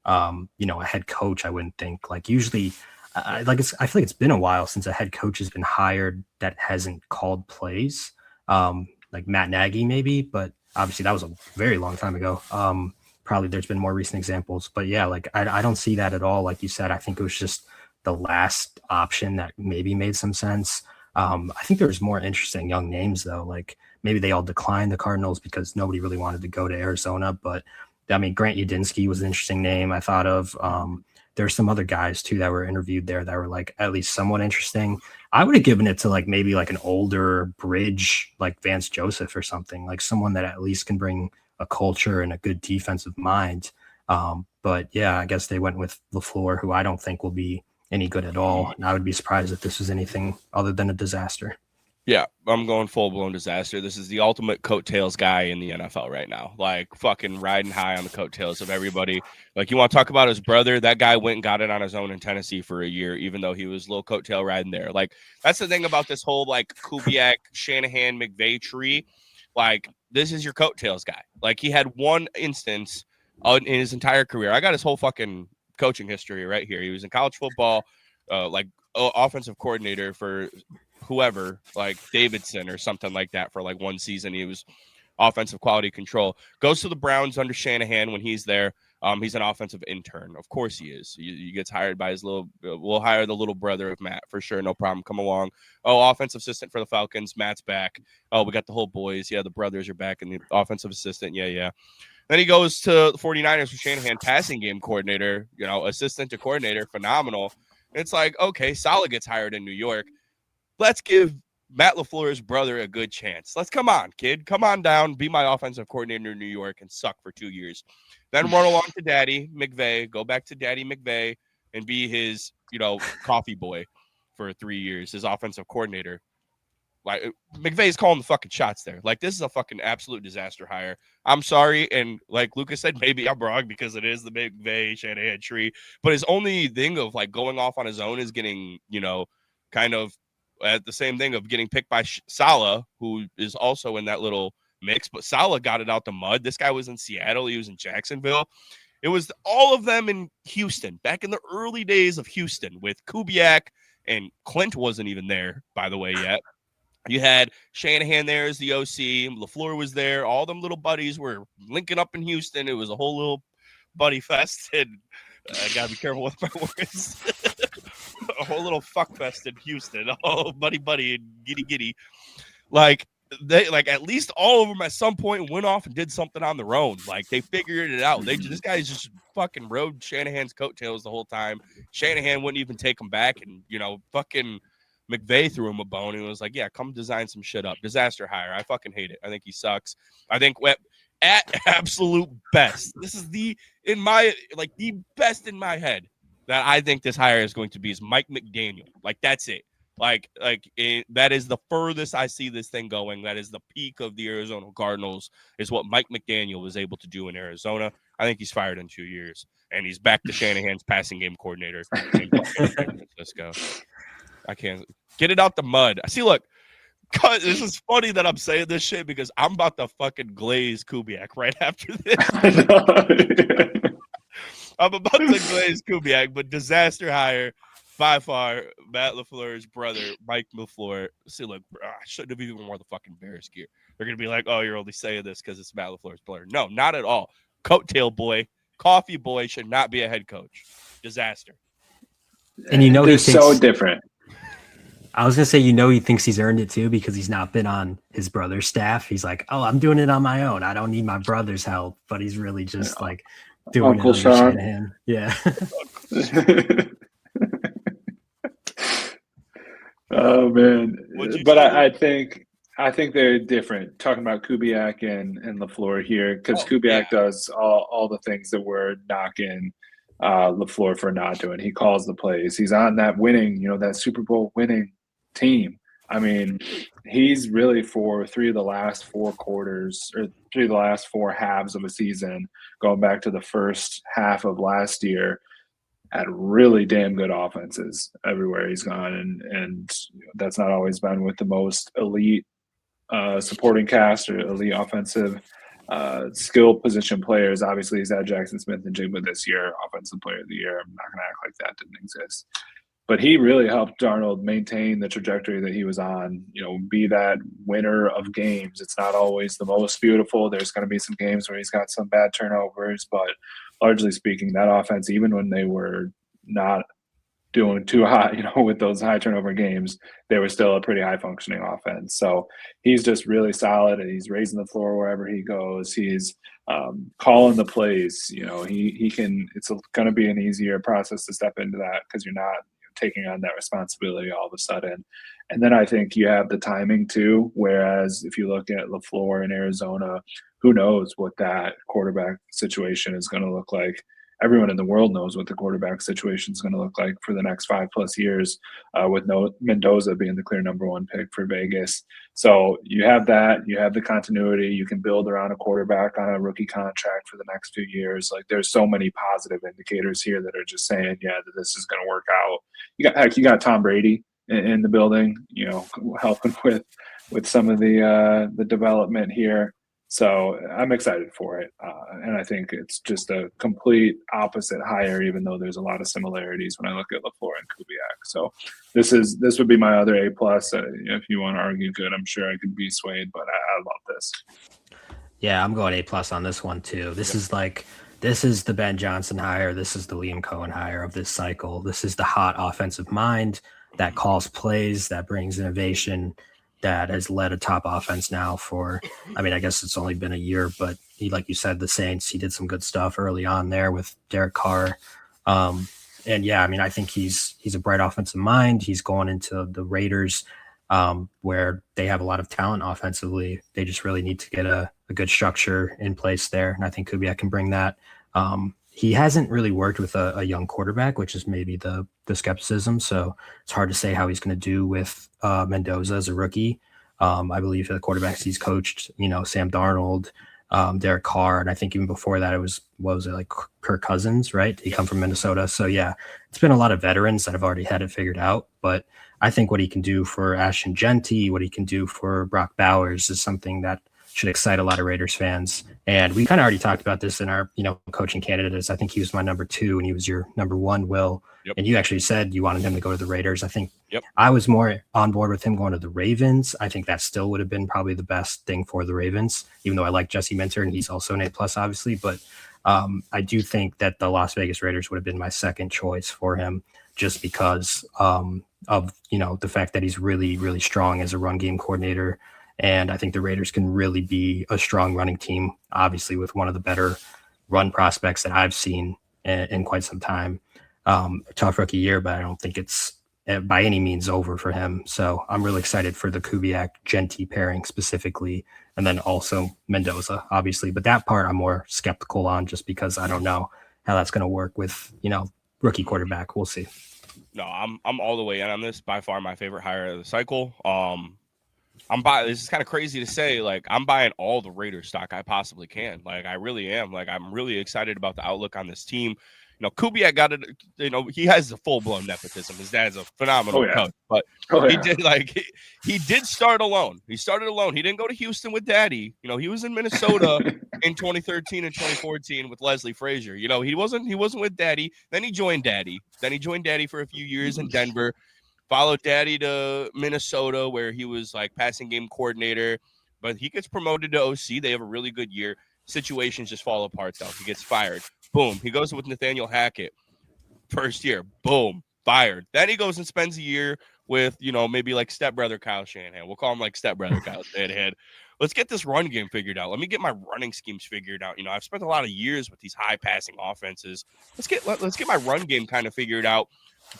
a head coach. I wouldn't think. Like, usually, I feel like it's been a while since a head coach has been hired that hasn't called plays. Like Matt Nagy maybe, but obviously that was a very long time ago. Probably there's been more recent examples, but I don't see that at all. Like you said, I think it was just the last option that maybe made some sense. I think there's more interesting young names though. Like maybe they all declined the Cardinals because nobody really wanted to go to Arizona. But I mean, Grant Udinski was an interesting name I thought of. There's some other guys too that were interviewed there that were like at least somewhat interesting. I would have given it to like maybe like an older bridge like Vance Joseph or something, like someone that at least can bring a culture and a good defensive mind. But yeah, I guess they went with LaFleur, who I don't think will be any good at all. And I would be surprised if this was anything other than a disaster. Yeah, I'm going full-blown disaster. This is the ultimate coattails guy in the NFL right now. Like, fucking riding high on the coattails of everybody. Like, you want to talk about his brother? That guy went and got it on his own in Tennessee for a year, even though he was a little coattail riding there. Like, that's the thing about this whole, like, Kubiak, Shanahan, McVay tree. Like, this is your coattails guy. Like, he had one instance in his entire career. I got his whole fucking coaching history right here. He was in college football, offensive coordinator for whoever, like Davidson or something like that, for like one season. He was offensive quality control. Goes to the Browns under Shanahan when he's there. He's an offensive intern. Of course he is. He gets hired by his we'll hire the little brother of Matt for sure. No problem. Come along. Oh, offensive assistant for the Falcons. Matt's back. Oh, we got the whole boys. Yeah, the brothers are back, and the offensive assistant. Yeah. Then he goes to the 49ers for Shanahan, passing game coordinator, assistant to coordinator, phenomenal. It's like, okay, Saleh gets hired in New York. Let's give Matt LaFleur's brother a good chance. Let's come on, kid. Come on down, be my offensive coordinator in New York and suck for 2 years. Then run along to Daddy McVay, go back to Daddy McVay and be his, coffee boy for 3 years, his offensive coordinator. Like, McVay's calling the fucking shots there. Like, this is a fucking absolute disaster hire. I'm sorry. And like Lucas said, maybe I'm wrong because it is the McVay Shanahan tree. But his only thing of like going off on his own is getting, kind of at the same thing of getting picked by Saleh, who is also in that little mix. But Saleh got it out the mud. This guy was in Seattle. He was in Jacksonville. It was all of them in Houston, back in the early days of Houston with Kubiak, and Clint wasn't even there, by the way, yet. You had Shanahan there as the OC. LaFleur was there. All them little buddies were linking up in Houston. It was a whole little buddy fest. And I got to be careful with my words. A whole little fuck fest in Houston. Oh, buddy, and giddy. Like, they at least all of them at some point went off and did something on their own. Like, they figured it out. This guy's just fucking rode Shanahan's coattails the whole time. Shanahan wouldn't even take him back. And, fucking McVay threw him a bone and was like, yeah, come design some shit up. Disaster hire. I fucking hate it. I think he sucks. I think at absolute best, this is the best in my head that I think this hire is going to be is Mike McDaniel. Like, that's it. That is the furthest I see this thing going. That is the peak of the Arizona Cardinals, is what Mike McDaniel was able to do in Arizona. I think he's fired in 2 years, and he's back to Shanahan's passing game coordinator in San Francisco. I can't get it out the mud. See, look, this is funny that I'm saying this shit because I'm about to fucking glaze Kubiak right after this. I'm about to glaze Kubiak, but disaster hire by far, Matt LaFleur's brother, Mike LaFleur. See, look, I shouldn't have even worn the fucking Bears gear. They're going to be like, oh, you're only saying this because it's Matt LaFleur's brother. No, not at all. Coattail boy, coffee boy should not be a head coach. Disaster. And he's so different. I was going to say, he thinks he's earned it too because he's not been on his brother's staff. He's like, oh, I'm doing it on my own. I don't need my brother's help. But he's really just like doing Uncle it under Sean. Shanahan. Yeah. Oh, man. But I think they're different. Talking about Kubiak and LaFleur here, because Kubiak does all the things that we're knocking LaFleur for not doing. He calls the plays. He's on that winning, that Super Bowl winning team. I mean, he's really for 3 of the last 4 quarters or 3 of the last 4 halves of a season, going back to the first half of last year, at really damn good offenses everywhere he's gone. And that's not always been with the most elite supporting cast or elite offensive skill position players. Obviously, he's had Jackson Smith and Jigba this year, offensive player of the year. I'm not going to act like that didn't exist. But he really helped Darnold maintain the trajectory that he was on, be that winner of games. It's not always the most beautiful. There's going to be some games where he's got some bad turnovers, but largely speaking, that offense, even when they were not doing too hot, with those high turnover games, they were still a pretty high functioning offense. So he's just really solid, and he's raising the floor wherever he goes. He's calling the plays. He can. It's going to be an easier process to step into that because you're not taking on that responsibility all of a sudden. And then I think you have the timing too. Whereas if you look at LaFleur in Arizona, who knows what that quarterback situation is going to look like. Everyone in the world knows what the quarterback situation is going to look like for the next 5+ years, with Mendoza being the clear number one pick for Vegas. So you have that, you have the continuity, you can build around a quarterback on a rookie contract for the next few years. Like there's so many positive indicators here that are just saying, yeah, that this is going to work out. You got Tom Brady in the building, helping with some of the development here. So I'm excited for it, and I think it's just a complete opposite hire, even though there's a lot of similarities when I look at LaFleur and Kubiak. So this would be my other A+. If you want to argue good, I'm sure I could be swayed, but I love this. Yeah, I'm going A+ on this one too. This is the Ben Johnson hire. This is the Liam Cohen hire of this cycle. This is the hot offensive mind that calls plays, that brings innovation, that has led a top offense now for, I guess it's only been a year, but he, like you said, the Saints, he did some good stuff early on there with Derek Carr. And yeah, I think he's a bright offensive mind. He's going into the Raiders, where they have a lot of talent offensively. They just really need to get a good structure in place there. And I think Kubiak can bring that. He hasn't really worked with a young quarterback, which is maybe the skepticism. So it's hard to say how he's going to do with Mendoza as a rookie. I believe the quarterbacks he's coached, Sam Darnold, Derek Carr, and I think even before that, what was it, like Kirk Cousins, right? He come from Minnesota. So yeah, it's been a lot of veterans that have already had it figured out. But I think what he can do for Ashton Genty, what he can do for Brock Bowers is something that should excite a lot of Raiders fans. And we kind of already talked about this in our, coaching candidates. I think he was my number 2 and he was your number 1, Will. Yep. And you actually said you wanted him to go to the Raiders. I think I was more on board with him going to the Ravens. I think that still would have been probably the best thing for the Ravens, even though I like Jesse Minter and he's also an A+, obviously. But I do think that the Las Vegas Raiders would have been my second choice for him, just because of, the fact that he's really, really strong as a run game coordinator. And I think the Raiders can really be a strong running team, obviously with one of the better run prospects that I've seen in quite some time. A tough rookie year, but I don't think it's by any means over for him. So I'm really excited for the Kubiak-Genty pairing specifically, and then also Mendoza, obviously. But that part I'm more skeptical on, just because I don't know how that's going to work with, rookie quarterback. We'll see. No, I'm all the way in on this. By far my favorite hire of the cycle. This is kind of crazy to say, like, I'm buying all the Raiders stock I possibly can. Like, I really am. Like, I'm really excited about the outlook on this team. Kubiak got it. He has the full-blown nepotism. His dad's a phenomenal coach, but he did start alone. He started alone. He didn't go to Houston with Daddy. He was in Minnesota in 2013 and 2014 with Leslie Frazier. He wasn't with Daddy. Then he joined Daddy. For a few years in Denver. Followed Daddy to Minnesota, where he was like passing game coordinator, but he gets promoted to OC. They have a really good year. Situations just fall apart, though. He gets fired. Boom. He goes with Nathaniel Hackett. First year. Boom. Fired. Then he goes and spends a year with, maybe like stepbrother Kyle Shanahan. We'll call him like stepbrother Kyle Shanahan. Let's get this run game figured out. Let me get my running schemes figured out. I've spent a lot of years with these high passing offenses. Let's get my run game kind of figured out.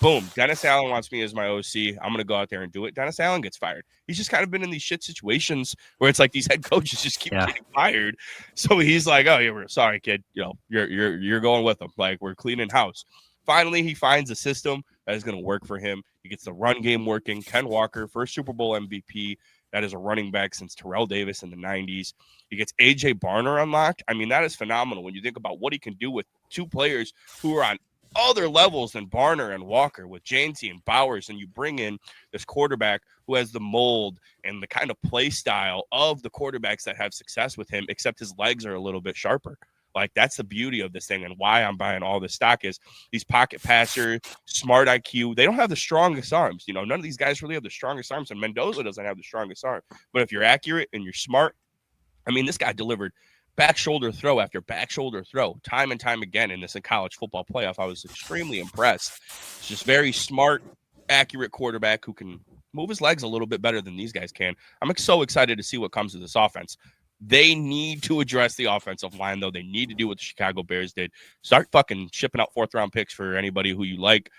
Boom. Dennis Allen wants me as my OC. I'm going to go out there and do it. Dennis Allen gets fired. He's just kind of been in these shit situations where it's like these head coaches just keep getting fired. So he's like, oh, yeah, we're sorry, kid. You're going with them. Like, we're cleaning house. Finally, he finds a system that is going to work for him. He gets the run game working. Ken Walker, first Super Bowl MVP. That is a running back since Terrell Davis in the 90s. He gets A.J. Barner unlocked. That is phenomenal when you think about what he can do with two players who are on other levels than Barner and Walker, with Janty and Bowers, and you bring in this quarterback who has the mold and the kind of play style of the quarterbacks that have success with him, except his legs are a little bit sharper. Like, that's the beauty of this thing, and why I'm buying all this stock is these pocket passers, smart IQ. They don't have the strongest arms. None of these guys really have the strongest arms, and Mendoza doesn't have the strongest arm. But if you're accurate and you're smart, this guy delivered back shoulder throw after back shoulder throw, time and time again in this college football playoff. I was extremely impressed. It's just very smart, accurate quarterback who can move his legs a little bit better than these guys can. I'm so excited to see what comes of this offense. They need to address the offensive line, though. They need to do what the Chicago Bears did. Start fucking shipping out 4th-round picks for anybody who you like.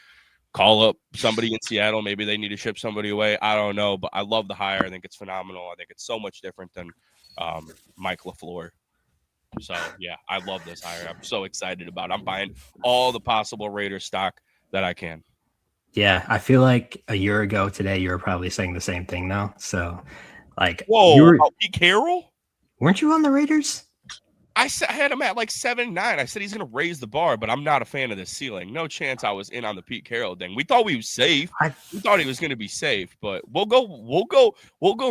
Call up somebody in Seattle. Maybe they need to ship somebody away. I don't know, but I love the hire. I think it's phenomenal. I think it's so much different than Mike LaFleur. So, yeah, I love this hire. I'm so excited about it. I'm buying all the possible Raiders stock that I can. Yeah, I feel like a year ago today, you were probably saying the same thing, though. So, like, whoa, Pete Carroll? Weren't you on the Raiders? I had him at like 7-9. I said he's going to raise the bar, but I'm not a fan of the ceiling. No chance I was in on the Pete Carroll thing. We thought we was safe. We thought he was going to be safe, but we'll go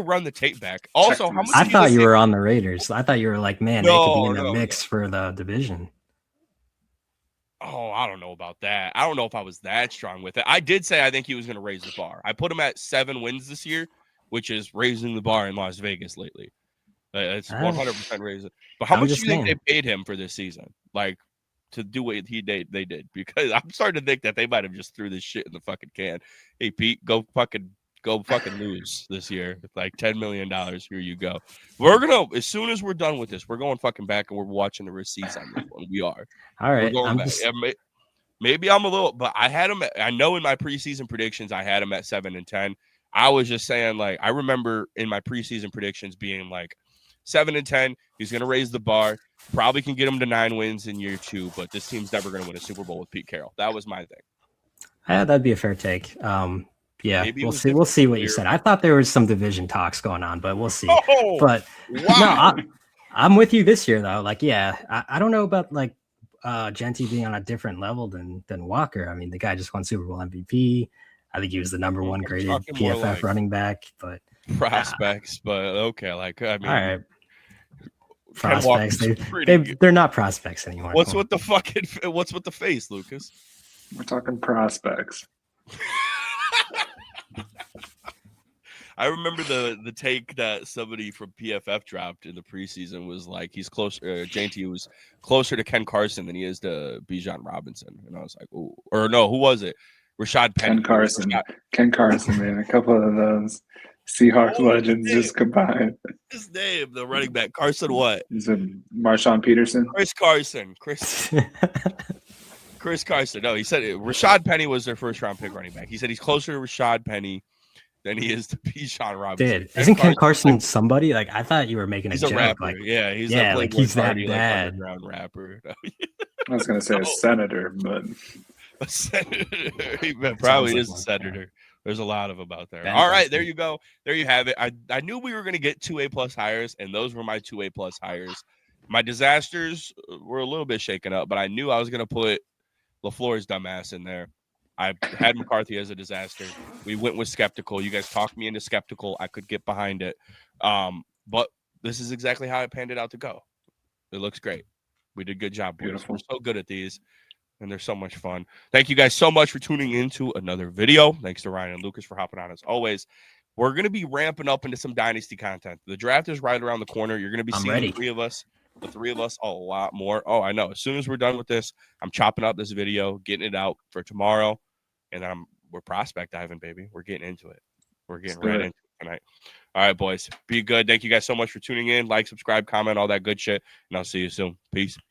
run the tape back. Also, how much I thought you were on the Raiders. I thought you were like, man, they could be in the mix for the division. Oh, I don't know about that. I don't know if I was that strong with it. I did say I think he was going to raise the bar. I put him at 7 wins this year, which is raising the bar in Las Vegas lately. It's 100% raising. But how much do you think they paid him for this season? Like, to do what they did? Because I'm starting to think that they might have just threw this shit in the fucking can. Hey, Pete, go fucking lose this year. Like $10 million. Here you go. We're going to, as soon as we're done with this, we're going fucking back and we're watching the receipts on this one. We are. All right. We're going back. Maybe I'm a little, but I had him. I know in my preseason predictions, I had him at 7 and 10. I was just saying, like, I remember in my preseason predictions being like, 7 and 10. He's going to raise the bar. Probably can get him to 9 wins in year 2, but this team's never going to win a Super Bowl with Pete Carroll. That was my thing. That'd be a fair take. Yeah, we'll see. We'll see what you said. I thought there was some division talks going on, but we'll see. Oh, but wow. No, I'm with you this year though. Like, yeah, I don't know about like Genty being on a different level than Walker. I mean, the guy just won Super Bowl MVP. I think he was the number 1 graded PFF like running back, but prospects. But okay, like I mean, all right. Prospects. They're not prospects anymore. What's with the face, Lucas? We're talking prospects. I remember the take that somebody from PFF dropped in the preseason was like he's closer. Janty was closer to Ken Carson than he is to Bijan Robinson, and I was like, oh, or no, who was it? Rashad Penny. Ken Carson, man, a couple of those Seahawks legends just combined. His name, the running back, Carson. What? Is it Marshawn Peterson? Chris Carson. Chris Carson. No, he said Rashad Penny was their 1st-round pick running back. He said he's closer to Rashad Penny than he is to Bijan Robinson. Dude, isn't Ken Carson somebody? Like, I thought you were making a joke. He's a rapper. Like, yeah, he's he's that bad. Underground rapper. I was gonna say a senator, but a senator. He probably is a senator. There's a lot of them out there. All right, there you go. There you have it. I knew we were going to get 2 A+ hires, and those were my 2 A+ hires. My disasters were a little bit shaken up, but I knew I was going to put LaFleur's dumbass in there. I had McCarthy as a disaster. We went with skeptical. You guys talked me into skeptical. I could get behind it. But this is exactly how it panned it out to go. It looks great. We did a good job. Beautiful. We're so good at these. And they're so much fun. Thank you guys so much for tuning into another video. Thanks to Ryan and Lucas for hopping on as always. We're going to be ramping up into some Dynasty content. The draft is right around the corner. You're going to be seeing the three of us a lot more. Oh, I know. As soon as we're done with this, I'm chopping up this video, getting it out for tomorrow. And then we're prospect diving, baby. We're getting into it. We're getting right into it tonight. All right, boys. Be good. Thank you guys so much for tuning in. Like, subscribe, comment, all that good shit. And I'll see you soon. Peace.